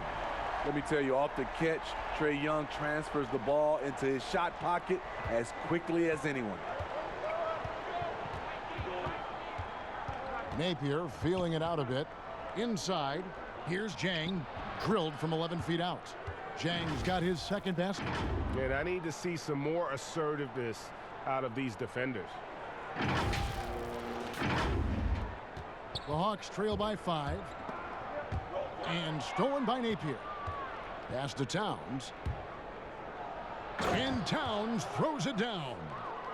[SPEAKER 4] Let me tell you, off the catch, Trae Young transfers the ball into his shot pocket as quickly as anyone.
[SPEAKER 1] Napier feeling it out a bit. Inside, here's Jang, drilled from 11 feet out. Jang's got his second basket.
[SPEAKER 3] And I need to see some more assertiveness out of these defenders.
[SPEAKER 1] The Hawks trail by 5. And stolen by Napier. Pass to Towns. And Towns throws it down.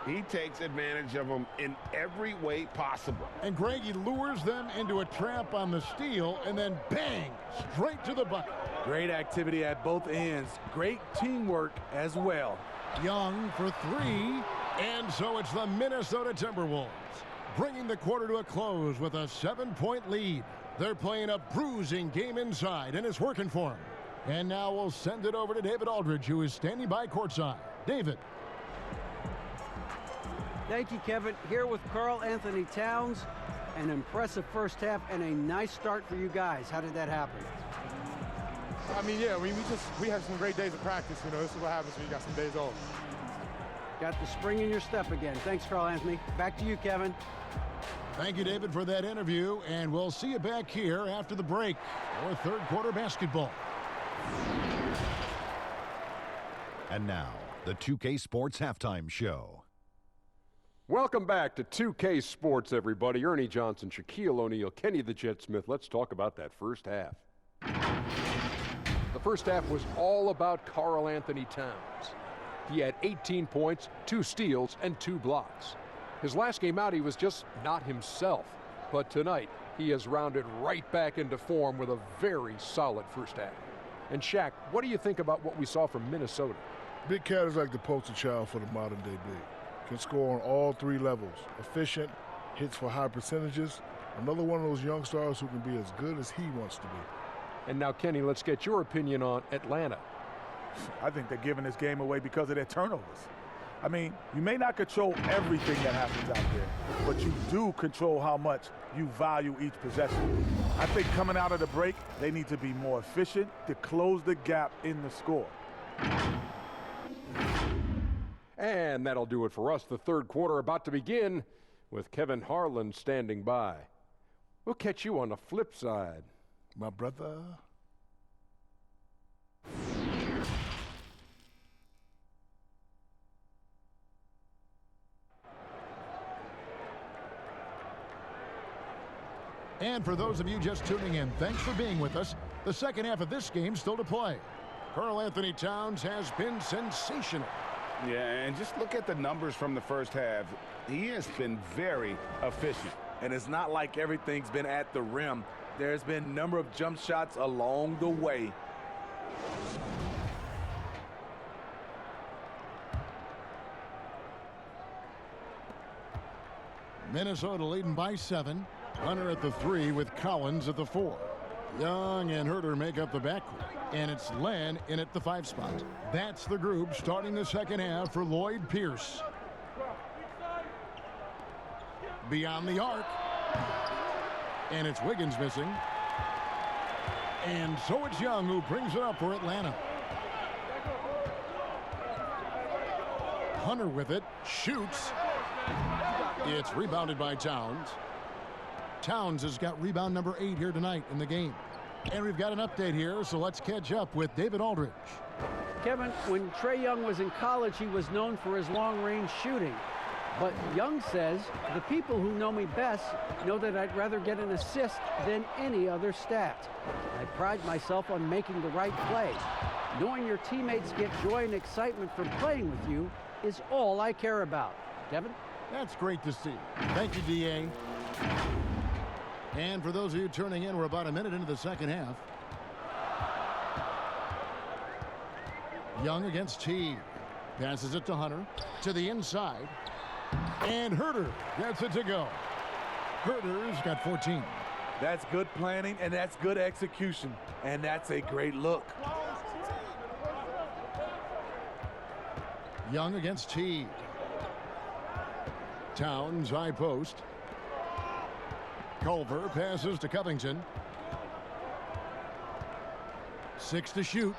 [SPEAKER 3] He takes advantage of them in every way possible.
[SPEAKER 1] And Greg, he lures them into a trap on the steal, and then bang, straight to the bucket.
[SPEAKER 4] Great activity at both ends. Great teamwork as well.
[SPEAKER 1] Young for 3, and so it's the Minnesota Timberwolves, bringing the quarter to a close with a 7-point lead. They're playing a bruising game inside, and it's working for them. And now we'll send it over to David Aldridge, who is standing by courtside. David.
[SPEAKER 2] Thank you, Kevin. Here with Karl Anthony Towns. An impressive first half and a nice start for you guys. How did that happen?
[SPEAKER 6] We had some great days of practice. You know, this is what happens when you got some days off.
[SPEAKER 2] Got the spring in your step again. Thanks, Karl Anthony. Back to you, Kevin.
[SPEAKER 1] Thank you, David, for that interview, and we'll see you back here after the break for third quarter basketball.
[SPEAKER 8] And now, the 2K Sports Halftime Show.
[SPEAKER 9] Welcome back to 2K Sports, everybody. Ernie Johnson, Shaquille O'Neal, Kenny the Jet Smith. Let's talk about that first half. The first half was all about Karl Anthony Towns. He had 18 points, 2 steals, and 2 blocks. His last game out, he was just not himself. But tonight, he has rounded right back into form with a very solid first half. And Shaq, what do you think about what we saw from Minnesota?
[SPEAKER 10] Big Cat is like the poster child for the modern-day big. Can score on all 3 levels. Efficient, hits for high percentages. Another one of those young stars who can be as good as he wants to be.
[SPEAKER 9] And now, Kenny, let's get your opinion on Atlanta.
[SPEAKER 11] I think they're giving this game away because of their turnovers. I mean, you may not control everything that happens out there, but you do control how much you value each possession. I think coming out of the break, they need to be more efficient to close the gap in the score.
[SPEAKER 9] And that'll do it for us. The third quarter about to begin with Kevin Harlan standing by. We'll catch you on the flip side.
[SPEAKER 10] My brother.
[SPEAKER 1] And for those of you just tuning in, thanks for being with us. The second half of this game still to play. Karl Anthony Towns has been sensational.
[SPEAKER 3] Yeah, and just look at the numbers from the first half. He has been very efficient.
[SPEAKER 4] And it's not like everything's been at the rim. There's been a number of jump shots along the way.
[SPEAKER 1] Minnesota leading by 7. Hunter at the 3 with Collins at the 4. Young and Herter make up the backcourt. And it's Len in at the 5 spot. That's the group starting the second half for Lloyd Pierce. Beyond the arc. And it's Wiggins missing. And so it's Young who brings it up for Atlanta. Hunter with it, shoots. It's rebounded by Towns. Towns has got rebound number 8 here tonight in the game. And we've got an update here, so let's catch up with David Aldridge.
[SPEAKER 2] Kevin, when Trae Young was in college, he was known for his long-range shooting. But Young says, the people who know me best know that I'd rather get an assist than any other stat. I pride myself on making the right play. Knowing your teammates get joy and excitement from playing with you is all I care about. Kevin?
[SPEAKER 1] That's great to see. Thank you, D.A. And for those of you turning in, we're about a minute into the second half. Young against Teague. Passes it to Hunter. To the inside. And Herter gets it to go. Herter's got 14.
[SPEAKER 4] That's good planning, and that's good execution. And that's a great look.
[SPEAKER 1] Young against Teague. Towns, high post. Culver passes to Covington. 6 to shoot.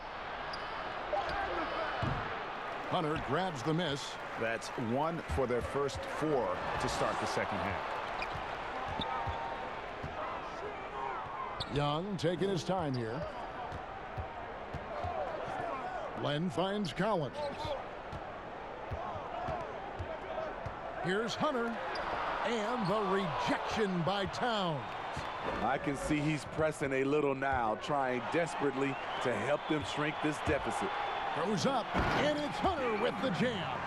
[SPEAKER 1] Hunter grabs the miss.
[SPEAKER 5] That's 1 for their first 4 to start the second half.
[SPEAKER 1] Young taking his time here. Len finds Collins. Here's Hunter. And the rejection by Towns.
[SPEAKER 4] I can see he's pressing a little now, trying desperately to help them shrink this deficit.
[SPEAKER 1] Goes up, and it's Hunter with the jam.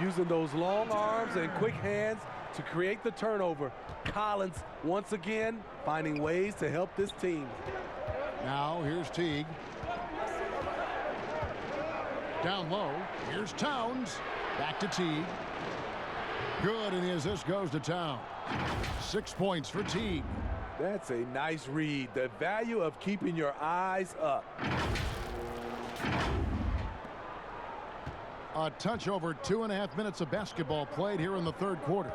[SPEAKER 4] Using those long arms and quick hands to create the turnover. Collins, once again, finding ways to help this team.
[SPEAKER 1] Now, here's Teague. Down low, here's Towns. Back to Teague. Good, and the assist goes to Towns. 6 points for Teague.
[SPEAKER 4] That's a nice read. The value of keeping your eyes up.
[SPEAKER 1] A touch over 2.5 minutes of basketball played here in the third quarter.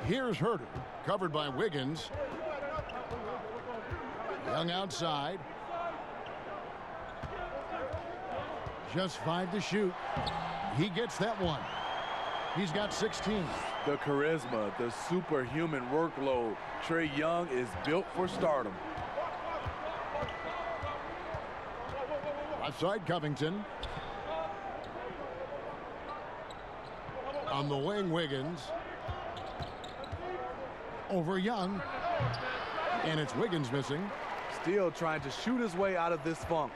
[SPEAKER 1] Here's Herter, covered by Wiggins. Young outside. Just 5 to shoot. He gets that one. He's got 16.
[SPEAKER 4] The charisma, the superhuman workload. Trae Young is built for stardom.
[SPEAKER 1] Left side, Covington. On the wing, Wiggins. Over Young. And it's Wiggins missing.
[SPEAKER 4] Still trying to shoot his way out of this funk.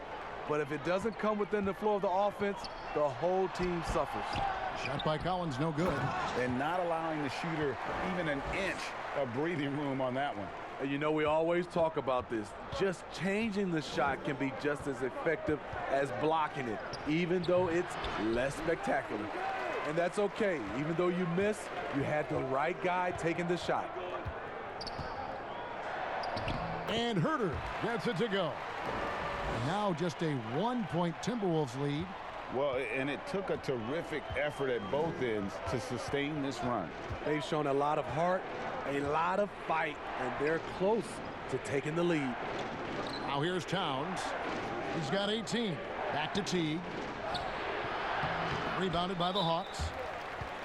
[SPEAKER 4] But if it doesn't come within the flow of the offense, the whole team suffers.
[SPEAKER 1] Shot by Collins, no good.
[SPEAKER 5] And not allowing the shooter even an inch of breathing room on that one.
[SPEAKER 4] And you know, we always talk about this. Just changing the shot can be just as effective as blocking it, even though it's less spectacular. And that's okay. Even though you miss, you had the right guy taking the shot.
[SPEAKER 1] And Herter gets it to go. Now just a 1-point Timberwolves lead.
[SPEAKER 5] Well, and it took a terrific effort at both ends to sustain this run.
[SPEAKER 4] They've shown a lot of heart, a lot of fight, and they're close to taking the lead.
[SPEAKER 1] Now here's Towns. He's got 18. Back to Teague. Rebounded by the Hawks.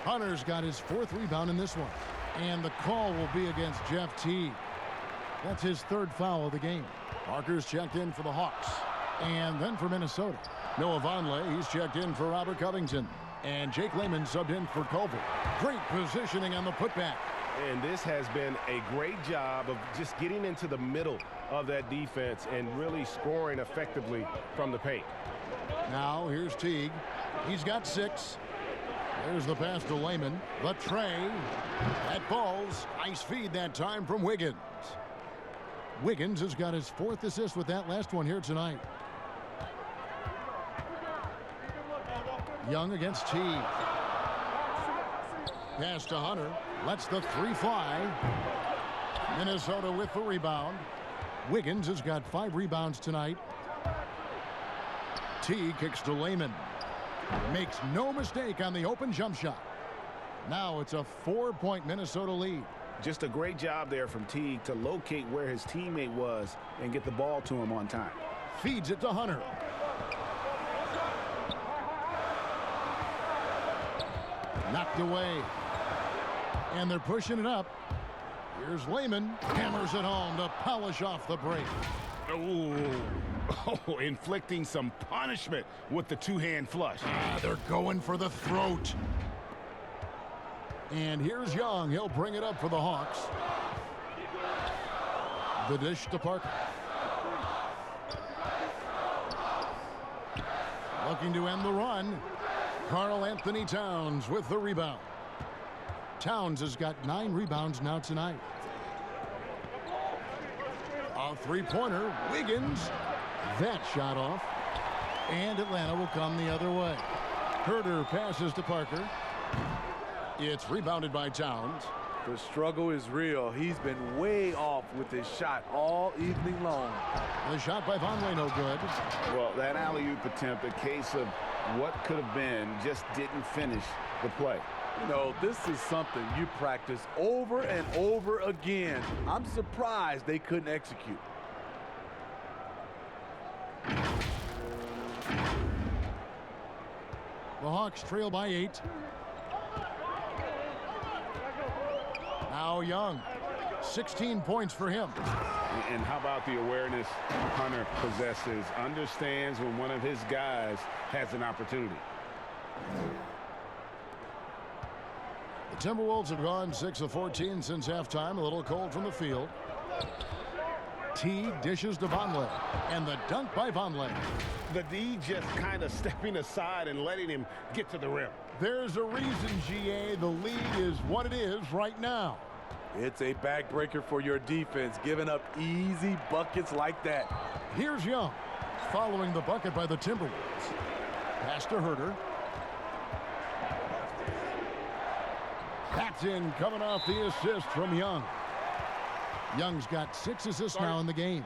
[SPEAKER 1] Hunter's got his 4th rebound in this one. And the call will be against Jeff Teague. That's his 3rd foul of the game. Parker's checked in for the Hawks. And then for Minnesota, Noah Vonleh, he's checked in for Robert Covington. And Jake Layman subbed in for Culver. Great positioning on the putback.
[SPEAKER 12] And this has been a great job of just getting into the middle of that defense and really scoring effectively from the paint.
[SPEAKER 1] Now here's Teague. He's got 6. There's the pass to Layman. The tray. That falls. Nice feed that time from Wiggins. Wiggins has got his 4th assist with that last one here tonight. Young against Teague. Pass to Hunter. Lets the 3 fly. Minnesota with the rebound. Wiggins has got 5 rebounds tonight. Teague kicks to Layman. Makes no mistake on the open jump shot. Now it's a 4-point Minnesota lead.
[SPEAKER 5] Just a great job there from Teague to locate where his teammate was and get the ball to him on time.
[SPEAKER 1] Feeds it to Hunter. Knocked away. And they're pushing it up. Here's Lehman. Hammers it home to polish off the break.
[SPEAKER 5] Oh, inflicting some punishment with the two-hand flush.
[SPEAKER 1] They're going for the throat. And here's Young. He'll bring it up for the Hawks. The dish to Parker. Looking to end the run. Karl Anthony Towns with the rebound. Towns has got 9 rebounds now tonight. A three-pointer. Wiggins. That shot off. And Atlanta will come the other way. Herter passes to Parker. It's rebounded by Towns.
[SPEAKER 4] The struggle is real. He's been way off with his shot all evening long.
[SPEAKER 1] The shot by Vonleh no good.
[SPEAKER 3] Well, that alley-oop attempt, a case of what could have been, just didn't finish the play.
[SPEAKER 4] You know, this is something you practice over and over again. I'm surprised they couldn't execute.
[SPEAKER 1] The Hawks trail by 8. Now Young. 16 points for him.
[SPEAKER 3] And how about the awareness Hunter possesses? Understands when one of his guys has an opportunity.
[SPEAKER 1] The Timberwolves have gone 6 of 14 since halftime. A little cold from the field. T dishes to Vonleh. And the dunk by Vonleh.
[SPEAKER 3] The D just kind of stepping aside and letting him get to the rim.
[SPEAKER 1] There's a reason, GA. The lead is what it is right now.
[SPEAKER 4] It's a backbreaker for your defense, giving up easy buckets like that.
[SPEAKER 1] Here's Young, following the bucket by the Timberwolves. Pass to Herter. That's in, coming off the assist from Young. Young's got 6 assists now in the game.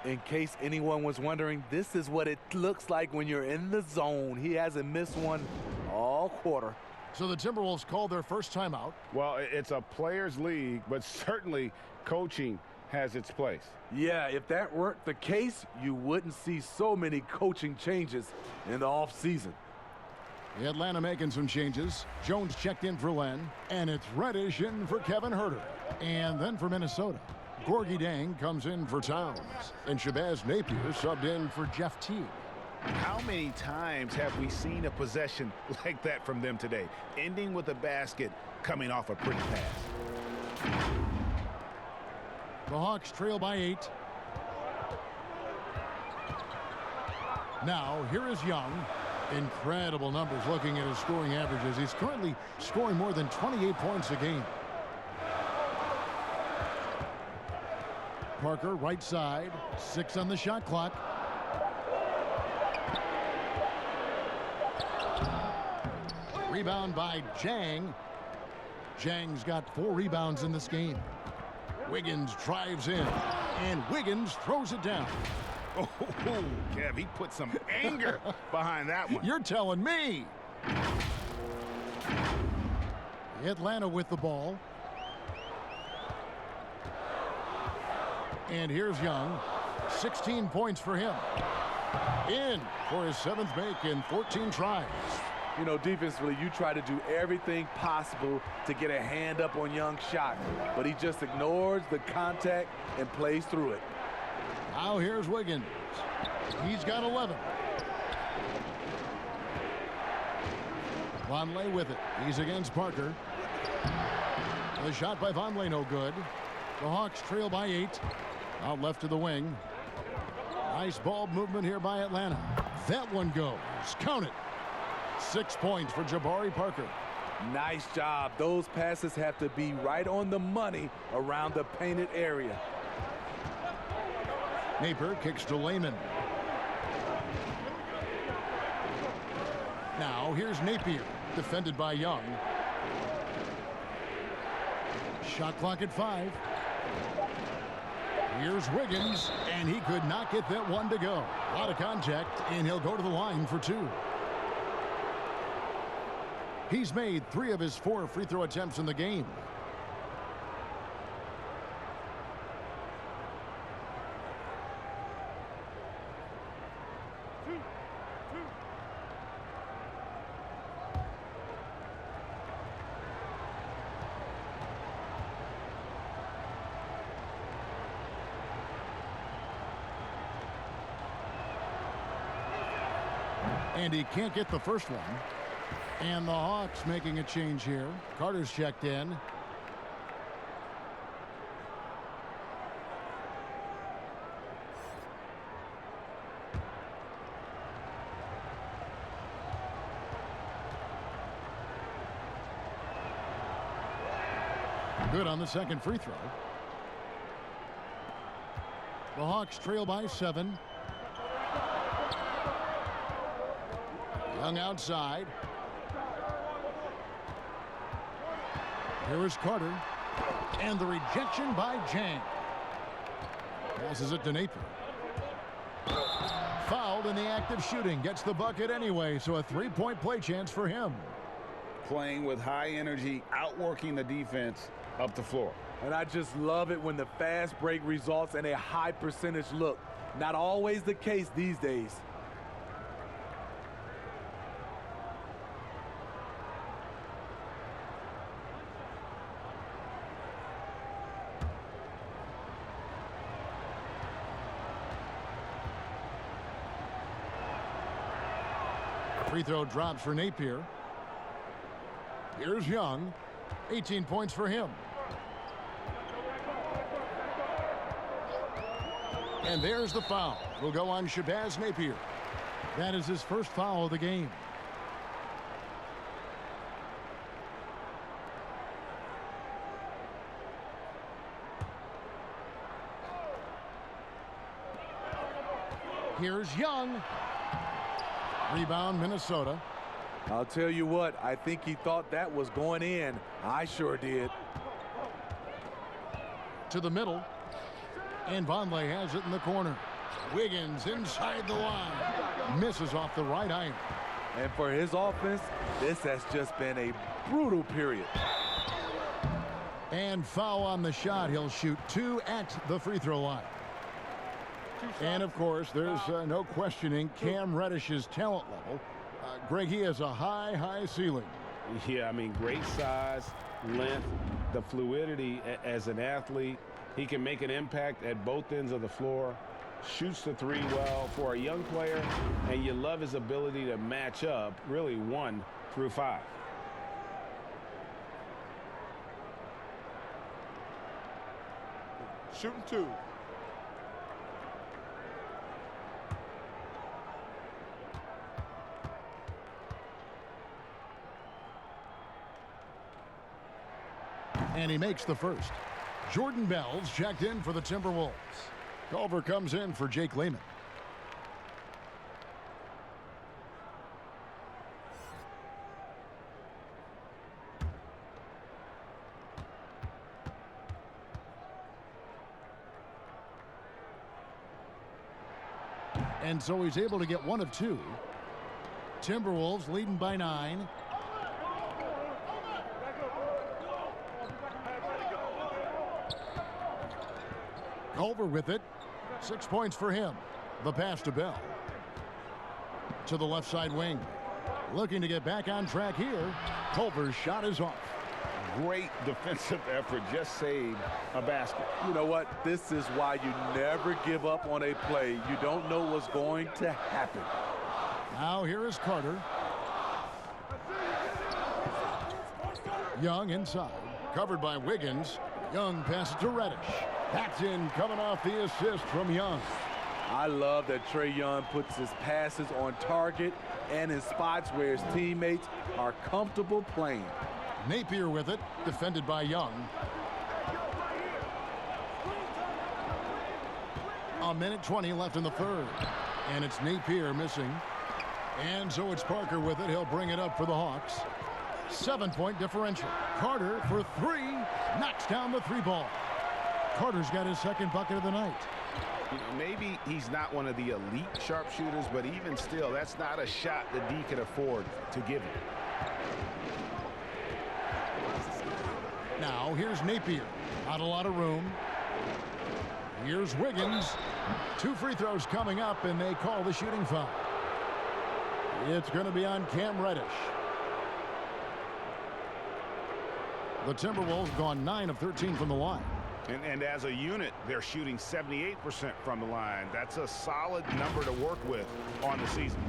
[SPEAKER 4] In case anyone was wondering, this is what it looks like when you're in the zone. He hasn't missed one all quarter.
[SPEAKER 1] So the Timberwolves called their first timeout.
[SPEAKER 3] Well, it's a players' league, but certainly coaching has its place.
[SPEAKER 4] Yeah, if that weren't the case, you wouldn't see so many coaching changes in the offseason.
[SPEAKER 1] Atlanta making some changes. Jones checked in for Len, and it's Reddish in for Kevin Herter. And then for Minnesota, Gorgie Dang comes in for Towns, and Shabazz Napier subbed in for Jeff Teague.
[SPEAKER 5] How many times have we seen a possession like that from them today, ending with a basket coming off a pretty pass?
[SPEAKER 1] The Hawks trail by 8. Now, here is Young. Incredible numbers looking at his scoring averages. He's currently scoring more than 28 points a game. Parker, right side. 6 on the shot clock. Rebound by Jang. Jang's got 4 rebounds in this game. Wiggins drives in, and Wiggins throws it down.
[SPEAKER 5] Oh, Kev, he put some anger behind that one.
[SPEAKER 1] You're telling me. Atlanta with the ball. And here's Young. 16 points for him. In for his 7th make in 14 tries.
[SPEAKER 4] You know, defensively, you try to do everything possible to get a hand up on Young's shot, but he just ignores the contact and plays through it.
[SPEAKER 1] Now here's Wiggins. He's got 11. Vonleh with it. He's against Parker. The shot by Vonleh no good. The Hawks trail by 8. Out left to the wing. Nice ball movement here by Atlanta. That one goes. Count it. 6 points for Jabari Parker.
[SPEAKER 4] Nice job. Those passes have to be right on the money around the painted area.
[SPEAKER 1] Napier kicks to Lehman. Now here's Napier, defended by Young. Shot clock at 5. Here's Wiggins, and he could not get that one to go. A lot of contact, and he'll go to the line for 2. He's made 3 of his 4 free throw attempts in the game. And he can't get the first one. And the Hawks making a change here. Carter's checked in. Good on the second free throw. The Hawks trail by 7. Young outside. Here is Carter. And the rejection by Jang. Passes it to Napier. Fouled in the act of shooting. Gets the bucket anyway, so a three-point play chance for him.
[SPEAKER 3] Playing with high energy, outworking the defense up the floor.
[SPEAKER 4] And I just love it when the fast break results in a high percentage look. Not always the case these days.
[SPEAKER 1] Free throw drops for Napier. Here's Young. 18 points for him. And there's the foul. Will go on Shabazz Napier. That is his first foul of the game. Here's Young. Rebound, Minnesota.
[SPEAKER 4] I'll tell you what, I think he thought that was going in. I sure did.
[SPEAKER 1] To the middle. And Vonleh has it in the corner. Wiggins inside the line. Misses off the right iron.
[SPEAKER 4] And for his offense, this has just been a brutal period.
[SPEAKER 1] And foul on the shot. He'll shoot 2 at the free throw line. And, of course, there's no questioning Cam Reddish's talent level. Greg, he has a high ceiling.
[SPEAKER 3] Yeah, I mean, great size, length, the fluidity as an athlete. He can make an impact at both ends of the floor, shoots the three well for a young player, and you love his ability to match up really 1 through 5.
[SPEAKER 6] Shooting 2.
[SPEAKER 1] And he makes the first. Jordan Bell's checked in for the Timberwolves. Culver comes in for Jake Layman. And so he's able to get 1 of 2. Timberwolves leading by 9. Culver with it. 6 points for him. The pass to Bell. To the left side wing. Looking to get back on track here. Culver's shot is off.
[SPEAKER 3] Great defensive effort. Just saved a basket.
[SPEAKER 4] You know what? This is why you never give up on a play. You don't know what's going to happen.
[SPEAKER 1] Now here is Carter. Young inside. Covered by Wiggins. Young passes to Reddish. That's in, coming off the assist from Young.
[SPEAKER 4] I love that Trae Young puts his passes on target and in spots where his teammates are comfortable playing.
[SPEAKER 1] Napier with it, defended by Young. A minute 20 left in the third. And it's Napier missing. And so it's Parker with it. He'll bring it up for the Hawks. 7-point differential. Carter for 3. Knocks down the 3 ball. Carter's got his second bucket of the night.
[SPEAKER 3] You know, maybe he's not one of the elite sharpshooters, but even still, that's not a shot that D can afford to give him.
[SPEAKER 1] Now here's Napier. Not a lot of room. Here's Wiggins. 2 free throws coming up, and they call the shooting foul. It's going to be on Cam Reddish. The Timberwolves gone 9 of 13 from the line.
[SPEAKER 5] And as a unit, they're shooting 78% from the line. That's a solid number to work with on the season.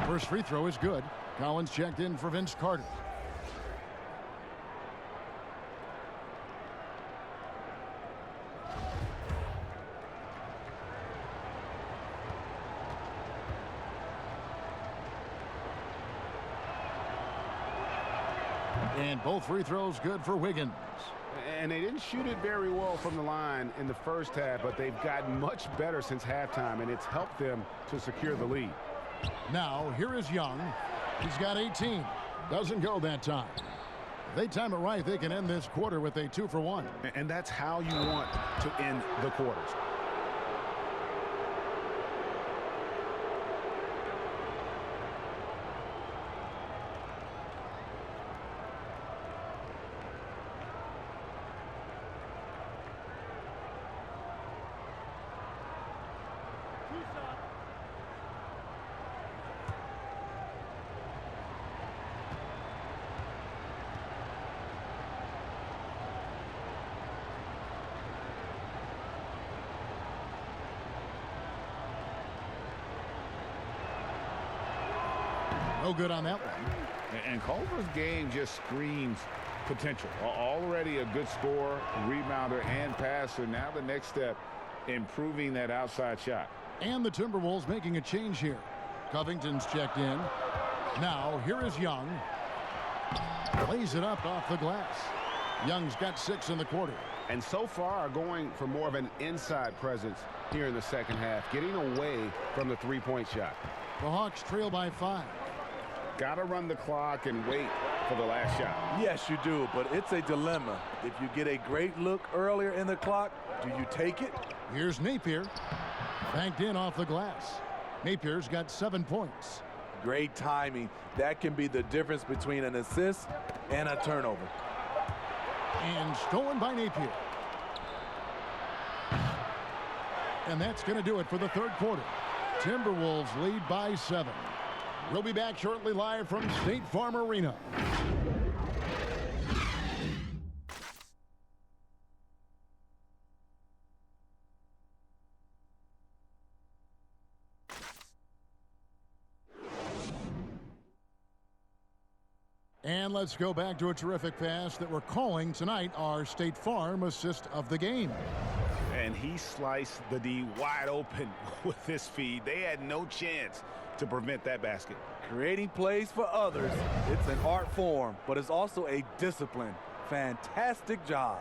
[SPEAKER 1] First free throw is good. Collins checked in for Vince Carter. And both free throws good for Wiggins.
[SPEAKER 3] And they didn't shoot it very well from the line in the first half, but they've gotten much better since halftime, and it's helped them to secure the lead.
[SPEAKER 1] Now, here is Young. He's got 18. Doesn't go that time. If they time it right, they can end this quarter with a 2-for-1.
[SPEAKER 5] And that's how you want to end the quarters.
[SPEAKER 1] No good on that one.
[SPEAKER 3] And Culver's game just screams potential. Already a good scorer, rebounder, and passer. Now the next step, improving that outside shot.
[SPEAKER 1] And the Timberwolves making a change here. Covington's checked in. Now, here is Young. Lays it up off the glass. Young's got 6 in the quarter.
[SPEAKER 3] And so far going for more of an inside presence here in the second half, getting away from the three-point shot.
[SPEAKER 1] The Hawks trail by 5.
[SPEAKER 3] Got to run the clock and wait for the last shot.
[SPEAKER 4] Yes, you do, but it's a dilemma. If you get a great look earlier in the clock, do you take it?
[SPEAKER 1] Here's Napier. Banked in off the glass. Napier's got 7 points.
[SPEAKER 4] Great timing. That can be the difference between an assist and a turnover.
[SPEAKER 1] And stolen by Napier. And that's going to do it for the third quarter. Timberwolves lead by 7. We'll be back shortly live from State Farm Arena. And let's go back to a terrific pass that we're calling tonight our State Farm assist of the game.
[SPEAKER 5] And he sliced the D wide open with this feed. They had no chance to prevent that basket.
[SPEAKER 4] Creating plays for others, it's an art form, but it's also a discipline. Fantastic job.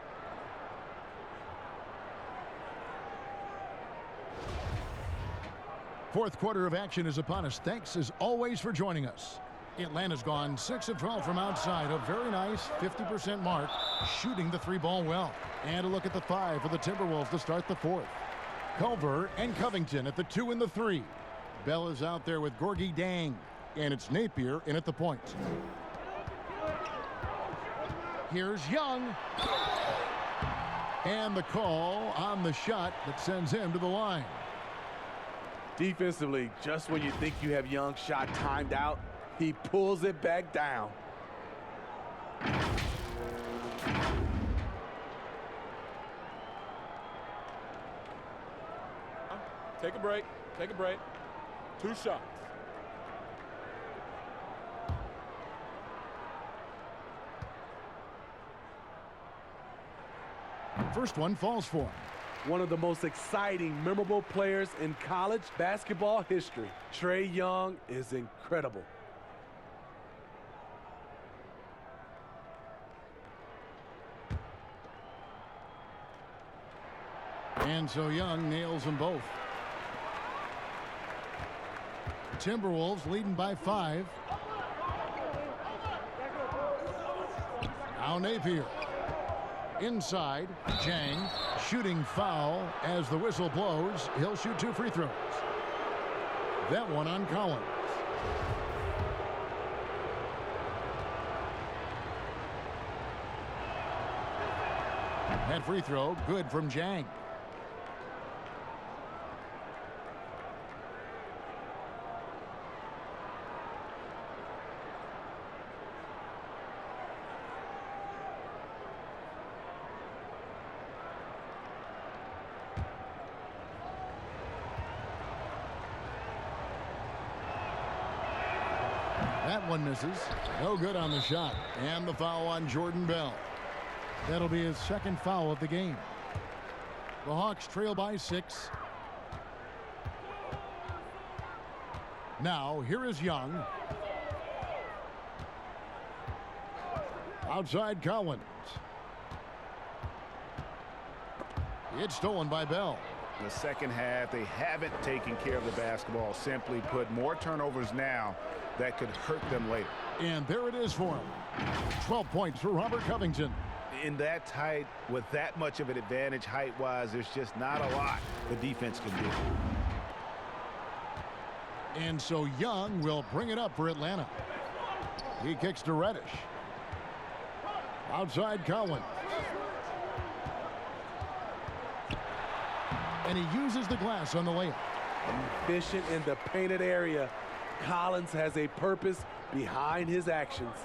[SPEAKER 1] Fourth quarter of action is upon us. Thanks as always for joining us. Atlanta's gone 6 of 12 from outside, a very nice 50% mark, shooting the 3-ball well. And a look at the 5 for the Timberwolves to start the fourth. Culver and Covington at the 2 and the 3. Bell is out there with Gorgie Dang, and it's Napier in at the point. Here's Young. And the call on the shot that sends him to the line.
[SPEAKER 4] Defensively, just when you think you have Young's shot timed out, he pulls it back down.
[SPEAKER 6] Take a break. Take a break. 2 shots.
[SPEAKER 1] First one falls for him.
[SPEAKER 4] One of the most exciting, memorable players in college basketball history. Trae Young is incredible.
[SPEAKER 1] And so Young nails them both. Timberwolves leading by 5. Now Napier. Inside, Jang shooting foul as the whistle blows. He'll shoot 2 free throws. That one on Collins. That free throw good from Jang. That one misses. No good on the shot. And the foul on Jordan Bell. That'll be his second foul of the game. The Hawks trail by 6. Now, here is Young. Outside Collins. It's stolen by Bell.
[SPEAKER 5] The second half, they haven't taken care of the basketball. Simply put, more turnovers now that could hurt them later.
[SPEAKER 1] And there it is for him. 12 points for Robert Covington.
[SPEAKER 5] In that tight, with that much of an advantage height-wise, there's just not a lot the defense can do.
[SPEAKER 1] And so Young will bring it up for Atlanta. He kicks to Reddish. Outside Collins. And he uses the glass on the layup.
[SPEAKER 4] Efficient in the painted area. Collins has a purpose behind his actions.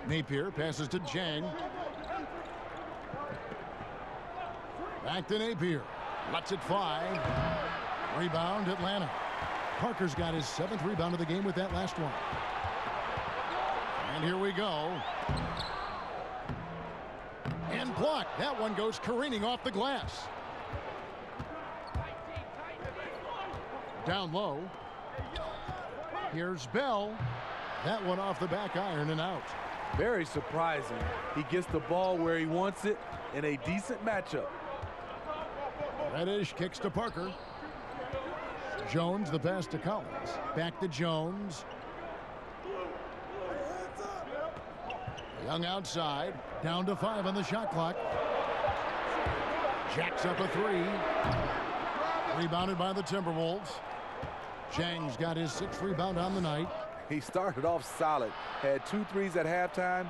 [SPEAKER 1] Napier passes to Jang. Back to Napier. Lets it fly. Rebound Atlanta. Parker's got his 7th rebound of the game with that last one. And here we go. And blocked. That one goes careening off the glass. Down low. Here's Bell. That one off the back iron and out.
[SPEAKER 4] Very surprising. He gets the ball where he wants it in a decent matchup.
[SPEAKER 1] Reddish kicks to Parker. Jones, the pass to Collins. Back to Jones. Young outside. Down to 5 on the shot clock. Jacks up a 3. Rebounded by the Timberwolves. Chang's got his 6th rebound on the night.
[SPEAKER 4] He started off solid. Had 2 threes at halftime,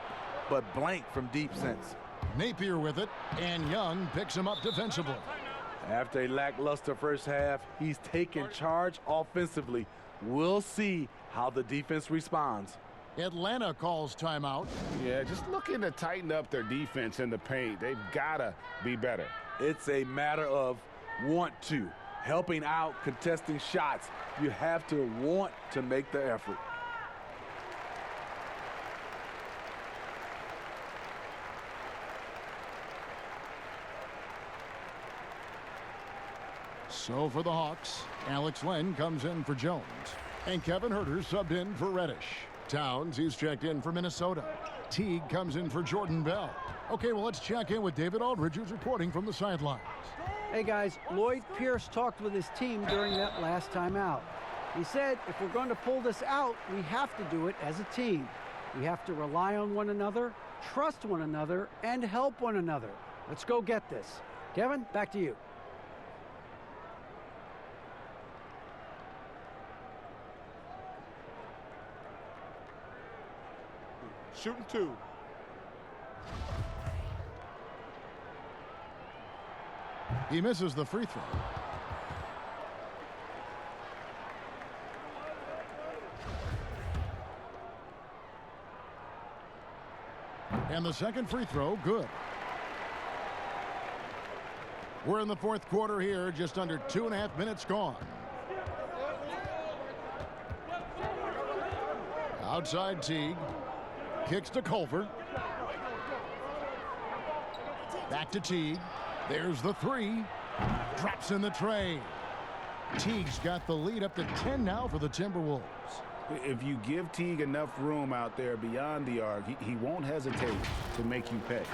[SPEAKER 4] but blanked from deep since.
[SPEAKER 1] Napier with it, and Young picks him up defensively.
[SPEAKER 4] After a lackluster first half, he's taken charge offensively. We'll see how the defense responds.
[SPEAKER 1] Atlanta calls timeout.
[SPEAKER 3] Yeah, just looking to tighten up their defense in the paint. They've got to be better.
[SPEAKER 4] It's a matter of want to. Helping out, contesting shots. You have to want to make the effort.
[SPEAKER 1] So for the Hawks, Alex Len comes in for Jones. And Kevin Huerter subbed in for Reddish. Towns, he's checked in for Minnesota. Teague comes in for Jordan Bell. Okay, well, let's check in with David Aldridge, who's reporting from the sidelines.
[SPEAKER 2] Hey, guys, Lloyd Pierce talked with his team during that last time out. He said if we're going to pull this out, we have to do it as a team. We have to rely on one another, trust one another, and help one another. Let's go get this. Kevin, back to you.
[SPEAKER 6] Shooting 2.
[SPEAKER 1] He misses the free throw. And the second free throw, good. We're in the 4th quarter here, just under 2.5 minutes gone. Outside Teague. Kicks to Culver. Back to Teague. There's the 3. Drops in the tray. Teague's got the lead up to 10 now for the Timberwolves.
[SPEAKER 3] If you give Teague enough room out there beyond the arc, he won't hesitate to make you pay.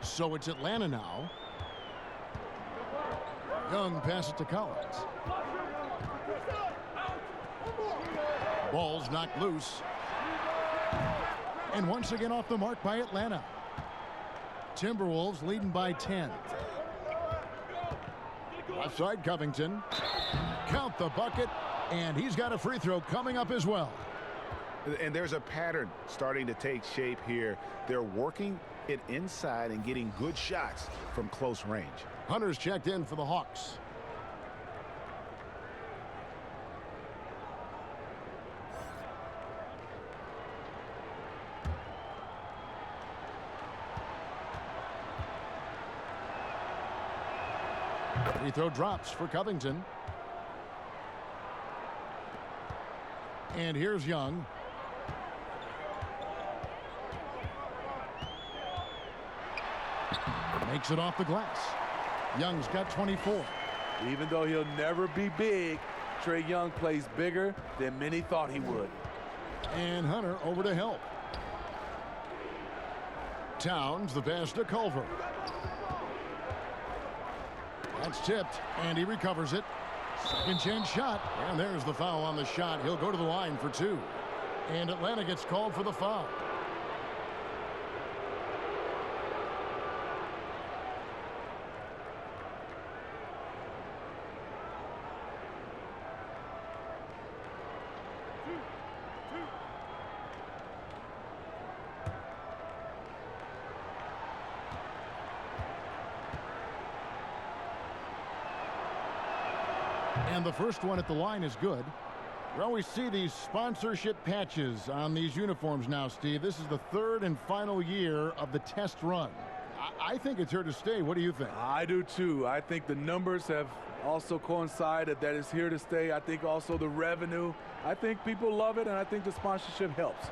[SPEAKER 1] So it's Atlanta now. Young passes to Collins. Ball's knocked loose. And once again off the mark by Atlanta. Timberwolves leading by 10. Left side Covington. Count the bucket. And he's got a free throw coming up as well.
[SPEAKER 5] And there's a pattern starting to take shape here. They're working it inside and getting good shots from close range.
[SPEAKER 1] Hunter's checked in for the Hawks. Free throw drops for Covington. And here's Young. Makes it off the glass. Young's got 24.
[SPEAKER 4] Even though he'll never be big, Trae Young plays bigger than many thought he would.
[SPEAKER 1] And Hunter over to help. Towns, the pass to Culver. That's tipped, and he recovers it. Second chance shot, and there's the foul on the shot. He'll go to the line for 2. And Atlanta gets called for the foul. And the first one at the line is good. We always see these sponsorship patches on these uniforms now, Steve. This is the 3rd and final year of the test run. I think it's here to stay. What do you think?
[SPEAKER 4] I do too. I think the numbers have also coincided that it's here to stay. I think also the revenue. I think people love it, and I think the sponsorship helps.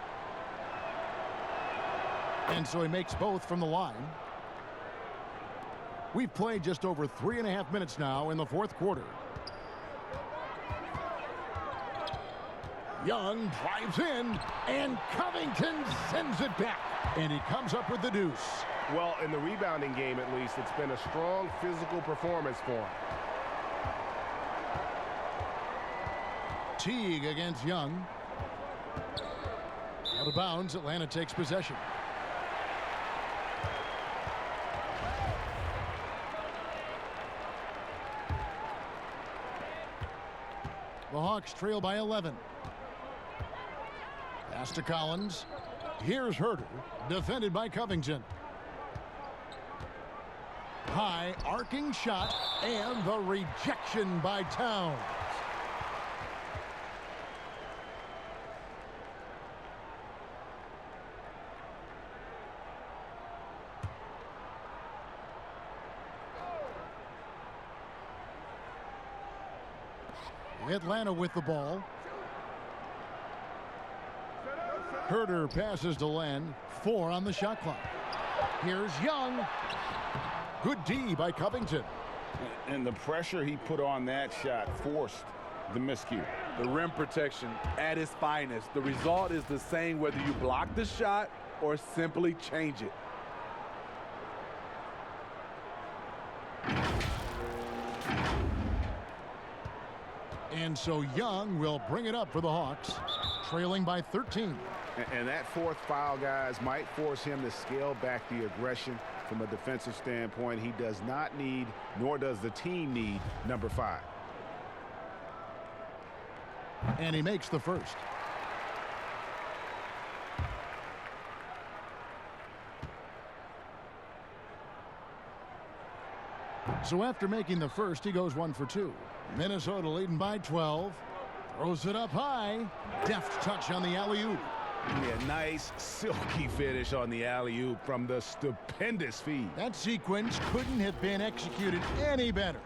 [SPEAKER 1] And so he makes both from the line. We've played just over 3.5 minutes now in the 4th quarter. Young drives in, and Covington sends it back. And he comes up with the deuce.
[SPEAKER 12] Well, in the rebounding game, at least, it's been a strong physical performance for him.
[SPEAKER 1] Teague against Young. Out of bounds, Atlanta takes possession. The Hawks trail by 11. Pass to Collins. Here's Herter, defended by Covington. High arcing shot, and the rejection by Towns. Atlanta with the ball. Herter passes to Len. 4 on the shot clock. Here's Young. Good D by Covington.
[SPEAKER 3] And the pressure he put on that shot forced the miscue.
[SPEAKER 4] The rim protection at its finest. The result is the same whether you block the shot or simply change it.
[SPEAKER 1] And so Young will bring it up for the Hawks, trailing by 13.
[SPEAKER 3] And that 4th foul, guys, might force him to scale back the aggression from a defensive standpoint. He does not need, nor does the team need, number 5.
[SPEAKER 1] And he makes the first. So after making the first, he goes 1 for 2. Minnesota leading by 12. Throws it up high. Deft touch on the alley-oop.
[SPEAKER 3] Yeah, nice silky finish on the alley-oop from the stupendous feed.
[SPEAKER 1] That sequence couldn't have been executed any better.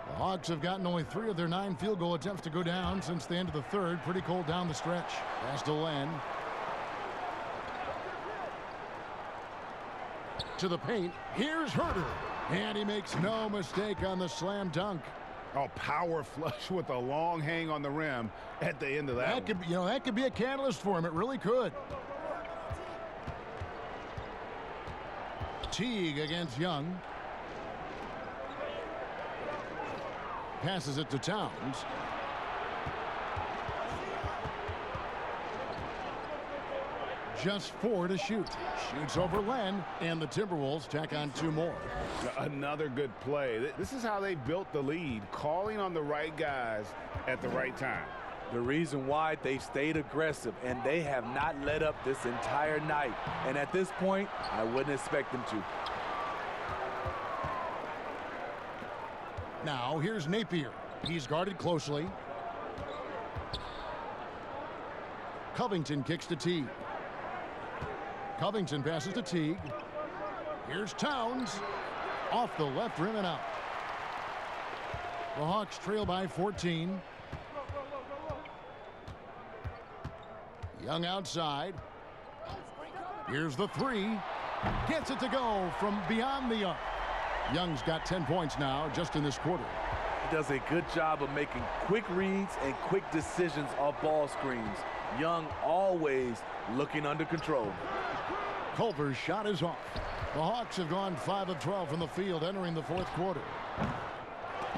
[SPEAKER 1] The Hawks have gotten only 3 of their 9 field goal attempts to go down since the end of the 3rd. Pretty cold down the stretch. Pass to Len. To the paint. Here's Herter. And he makes no mistake on the slam dunk.
[SPEAKER 3] Oh, power flush with a long hang on the rim at the end of that.
[SPEAKER 1] That could be a catalyst for him. It really could. Teague against Young. Passes it to Towns. Just 4 to shoot. Shoots over Len, and the Timberwolves tack on 2 more.
[SPEAKER 3] Another good play. This is how they built the lead, calling on the right guys at the right time.
[SPEAKER 4] The reason why they've stayed aggressive, and they have not let up this entire night. And at this point, I wouldn't expect them to.
[SPEAKER 1] Now, here's Napier. He's guarded closely. Covington kicks to Teague. Covington passes to Teague. Here's Towns. Off the left rim and out. The Hawks trail by 14. Young outside. Here's the three. Gets it to go from beyond the arc. Young's got 10 points now just in this quarter.
[SPEAKER 4] He does a good job of making quick reads and quick decisions off ball screens. Young always looking under control.
[SPEAKER 1] Culver's shot is off. The Hawks have gone 5 of 12 from the field entering the fourth quarter.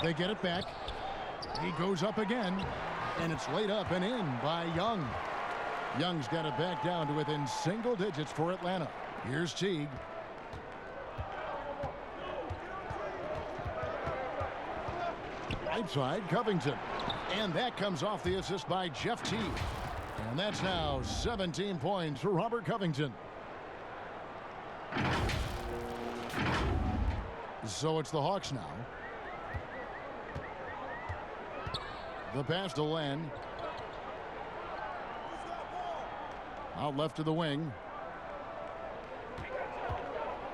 [SPEAKER 1] They get it back. He goes up again, and it's laid up and in by Young. Young's got it back down to within single digits for Atlanta. Here's Teague. Right side, Covington. And that comes off the assist by Jeff Teague. And that's now 17 points for Robert Covington. So it's the Hawks now. The pass to Len. Out left to the wing.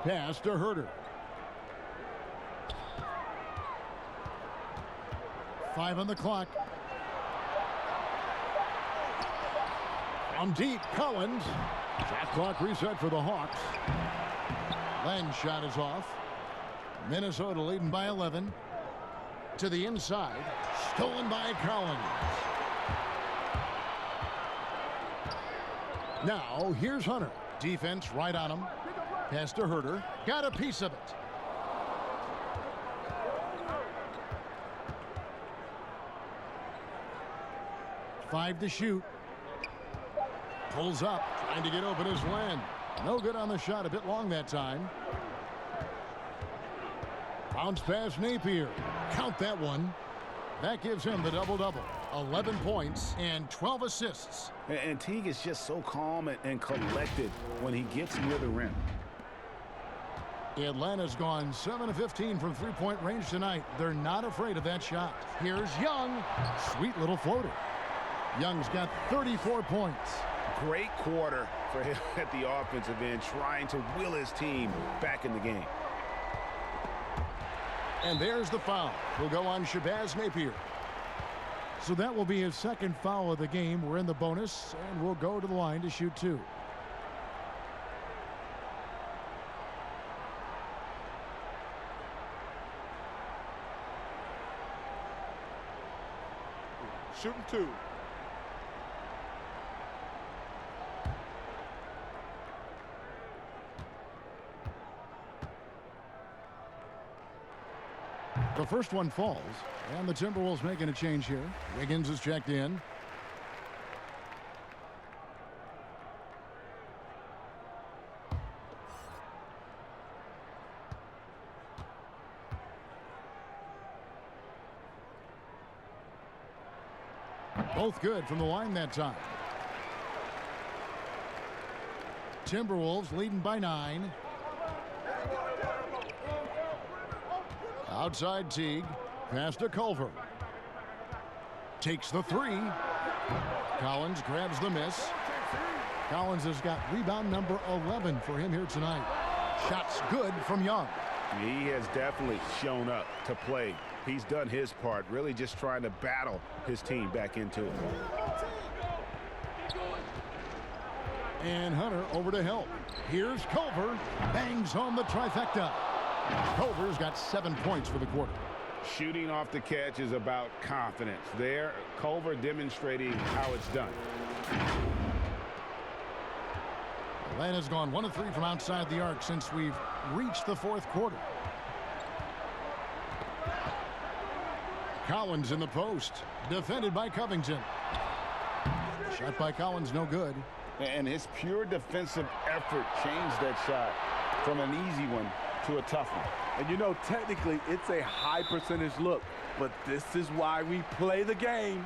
[SPEAKER 1] Pass to Herter. 5 on the clock. From deep, Collins. Shot clock reset for the Hawks. Len's shot is off. Minnesota leading by 11. To the inside. Stolen by Collins. Now, here's Hunter. Defense right on him. Pass to Herter. Got a piece of it. Five to shoot. Pulls up. Trying to get open as Len. No good on the shot. A bit long that time. Bounce pass Napier. Count that one. That gives him the double-double. 11 points and 12 assists.
[SPEAKER 3] And Teague is just so calm and collected when he gets near the rim.
[SPEAKER 1] Atlanta's gone 7 of 15 from three-point range tonight. They're not afraid of that shot. Here's Young. Sweet little floater. Young's got 34 points.
[SPEAKER 3] Great quarter for him at the offensive end, trying to will his team back in the game.
[SPEAKER 1] And there's the foul. Will go on Shabazz Napier. So that will be his second foul of the game. We're in the bonus, and we'll go to the line to shoot 2.
[SPEAKER 6] Shooting 2.
[SPEAKER 1] The first one falls, and the Timberwolves making a change here. Wiggins is checked in. Both good from the line that time. Timberwolves leading by 9. Outside Teague. Pass to Culver. Takes the 3. Collins grabs the miss. Collins has got rebound number 11 for him here tonight. Shots good from Young.
[SPEAKER 3] He has definitely shown up to play. He's done his part, really just trying to battle his team back into it.
[SPEAKER 1] And Hunter over to help. Here's Culver. Bangs home the trifecta. Culver's got 7 points for the quarter.
[SPEAKER 3] Shooting off the catch is about confidence. There, Culver demonstrating how it's done.
[SPEAKER 1] Atlanta's gone 1 of 3 from outside the arc since we've reached the fourth quarter. Collins in the post. Defended by Covington. Shot by Collins, no good.
[SPEAKER 3] And his pure defensive effort changed that shot from an easy one to a tough one.
[SPEAKER 4] And you know, technically, it's a high percentage look, but this is why we play the game.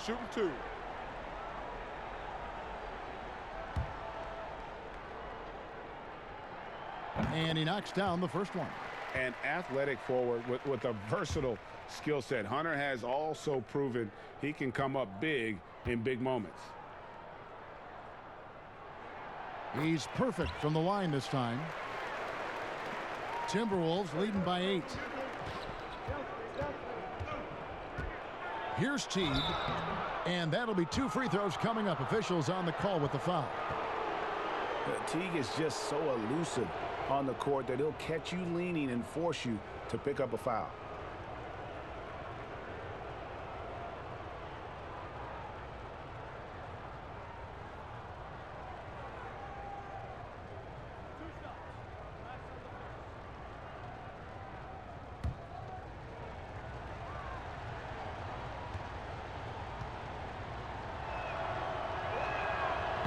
[SPEAKER 6] Shooting 2.
[SPEAKER 1] And he knocks down the first one.
[SPEAKER 3] An athletic forward with a versatile skill set. Hunter has also proven he can come up big in big moments.
[SPEAKER 1] He's perfect from the line this time. Timberwolves leading by 8. Here's Teague, and that'll be 2 free throws coming up. Officials on the call with the foul.
[SPEAKER 3] Teague is just so elusive on the court that he'll catch you leaning and force you to pick up a foul.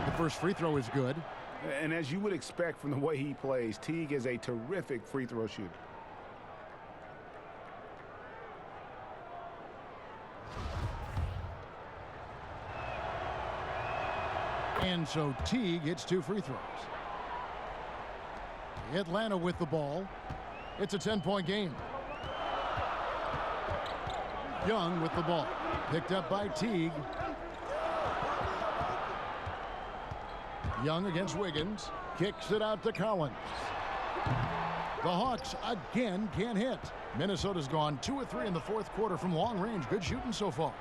[SPEAKER 1] The first free throw is good.
[SPEAKER 3] And as you would expect from the way he plays, Teague is a terrific free throw shooter.
[SPEAKER 1] And so Teague gets 2 free throws. Atlanta with the ball. It's a 10-point game. Young with the ball. Picked up by Teague. Young against Wiggins. Kicks it out to Collins. The Hawks again can't hit. Minnesota's gone 2 of 3 in the fourth quarter from long range. Good shooting so far.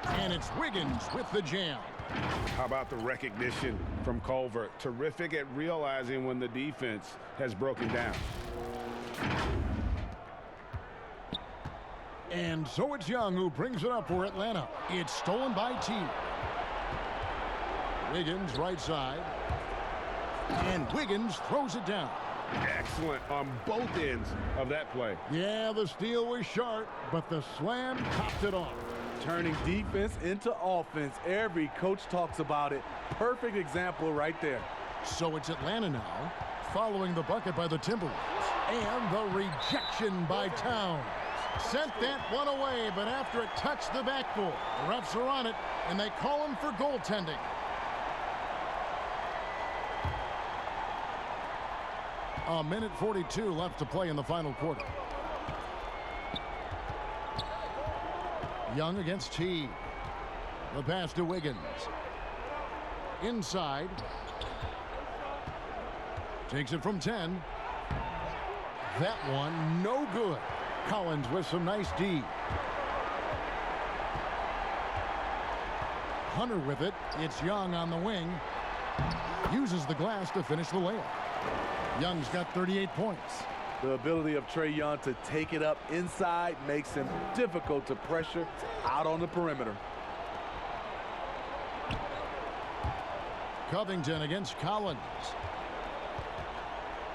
[SPEAKER 1] And it's Wiggins with the jam.
[SPEAKER 3] How about the recognition from Culver? Terrific at realizing when the defense has broken down.
[SPEAKER 1] And so it's Young who brings it up for Atlanta. It's stolen by Teague. Wiggins right side. And Wiggins throws it down.
[SPEAKER 3] Excellent on both ends of that play.
[SPEAKER 1] Yeah, the steal was sharp, but the slam topped it off.
[SPEAKER 4] Turning defense into offense. Every coach talks about it. Perfect example right there.
[SPEAKER 1] So it's Atlanta now, following the bucket by the Timberwolves. And the rejection by Towns. Sent that one away, but after it touched the backboard, the refs are on it, and they call him for goaltending. A minute 42 left to play in the final quarter. Young against Teague. The pass to Wiggins. Inside. Takes it from 10. That one no good. Collins with some nice D. Hunter with it. It's Young on the wing. Uses the glass to finish the layup. Young's got 38 points.
[SPEAKER 4] The ability of Trae Young to take it up inside makes him difficult to pressure out on the perimeter.
[SPEAKER 1] Covington against Collins.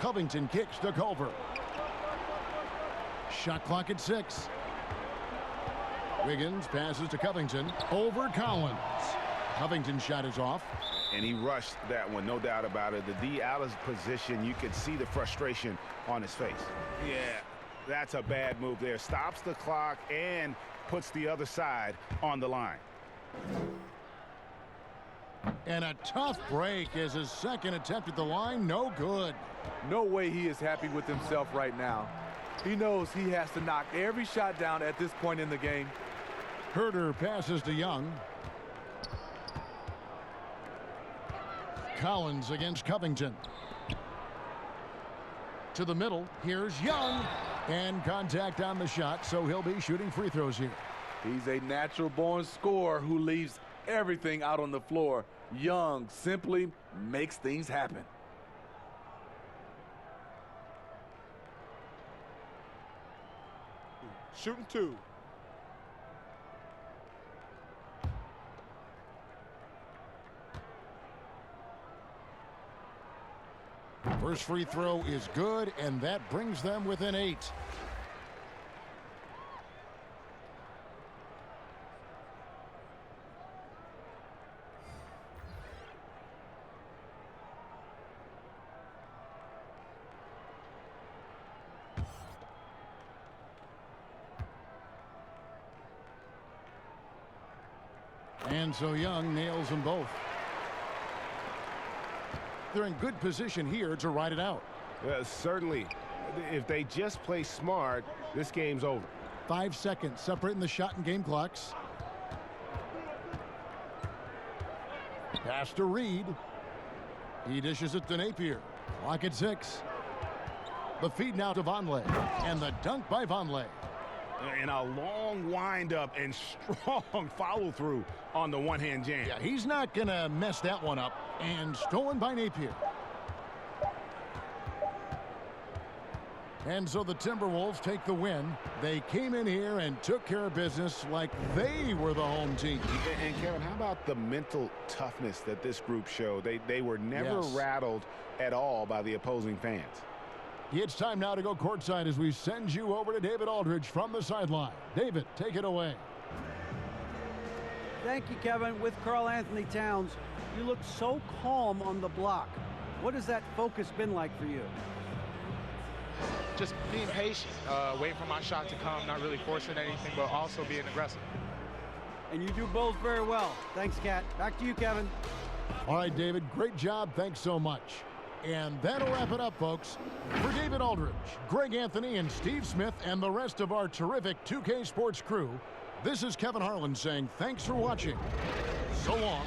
[SPEAKER 1] Covington kicks to Culver. Shot clock at 6. Wiggins passes to Covington. Over Collins. Covington's shot is off.
[SPEAKER 3] And he rushed that one, no doubt about it. The D out of position, you could see the frustration on his face. Yeah, that's a bad move there. Stops the clock and puts the other side on the line.
[SPEAKER 1] And a tough break as his second attempt at the line, no good.
[SPEAKER 4] No way he is happy with himself right now. He knows he has to knock every shot down at this point in the game.
[SPEAKER 1] Herter passes to Young. Collins against Covington. To the middle. Here's Young. And contact on the shot, so he'll be shooting free throws here.
[SPEAKER 4] He's a natural-born scorer who leaves everything out on the floor. Young simply makes things happen.
[SPEAKER 6] Shooting 2.
[SPEAKER 1] First free throw is good, and that brings them within 8. And so Young nails them both. They're in good position here to ride it out.
[SPEAKER 12] Certainly. If they just play smart, this game's over.
[SPEAKER 1] 5 seconds separating the shot and game clocks. Pass to Reed. He dishes it to Napier. Clock at 6. The feed now to Vonleh. And the dunk by Vonleh.
[SPEAKER 3] And a long windup and strong follow-through on the one-hand jam.
[SPEAKER 1] Yeah, he's not going to mess that one up. And stolen by Napier. And so the Timberwolves take the win. They came in here and took care of business like they were the home team.
[SPEAKER 3] And Kevin, how about the mental toughness that this group showed? They were never rattled at all by the opposing fans.
[SPEAKER 1] It's time now to go courtside as we send you over to David Aldridge from the sideline. David, take it away.
[SPEAKER 2] Thank you, Kevin. With Karl Anthony Towns, you look so calm on the block. What has that focus been like for you?
[SPEAKER 6] Just being patient, waiting for my shot to come, not really forcing anything, but also being aggressive.
[SPEAKER 2] And you do both very well. Thanks, Kat. Back to you, Kevin.
[SPEAKER 1] All right, David, great job. Thanks so much. And that'll wrap it up, folks. For David Aldridge, Greg Anthony, and Steve Smith, and the rest of our terrific 2K Sports crew, this is Kevin Harlan saying thanks for watching. So long.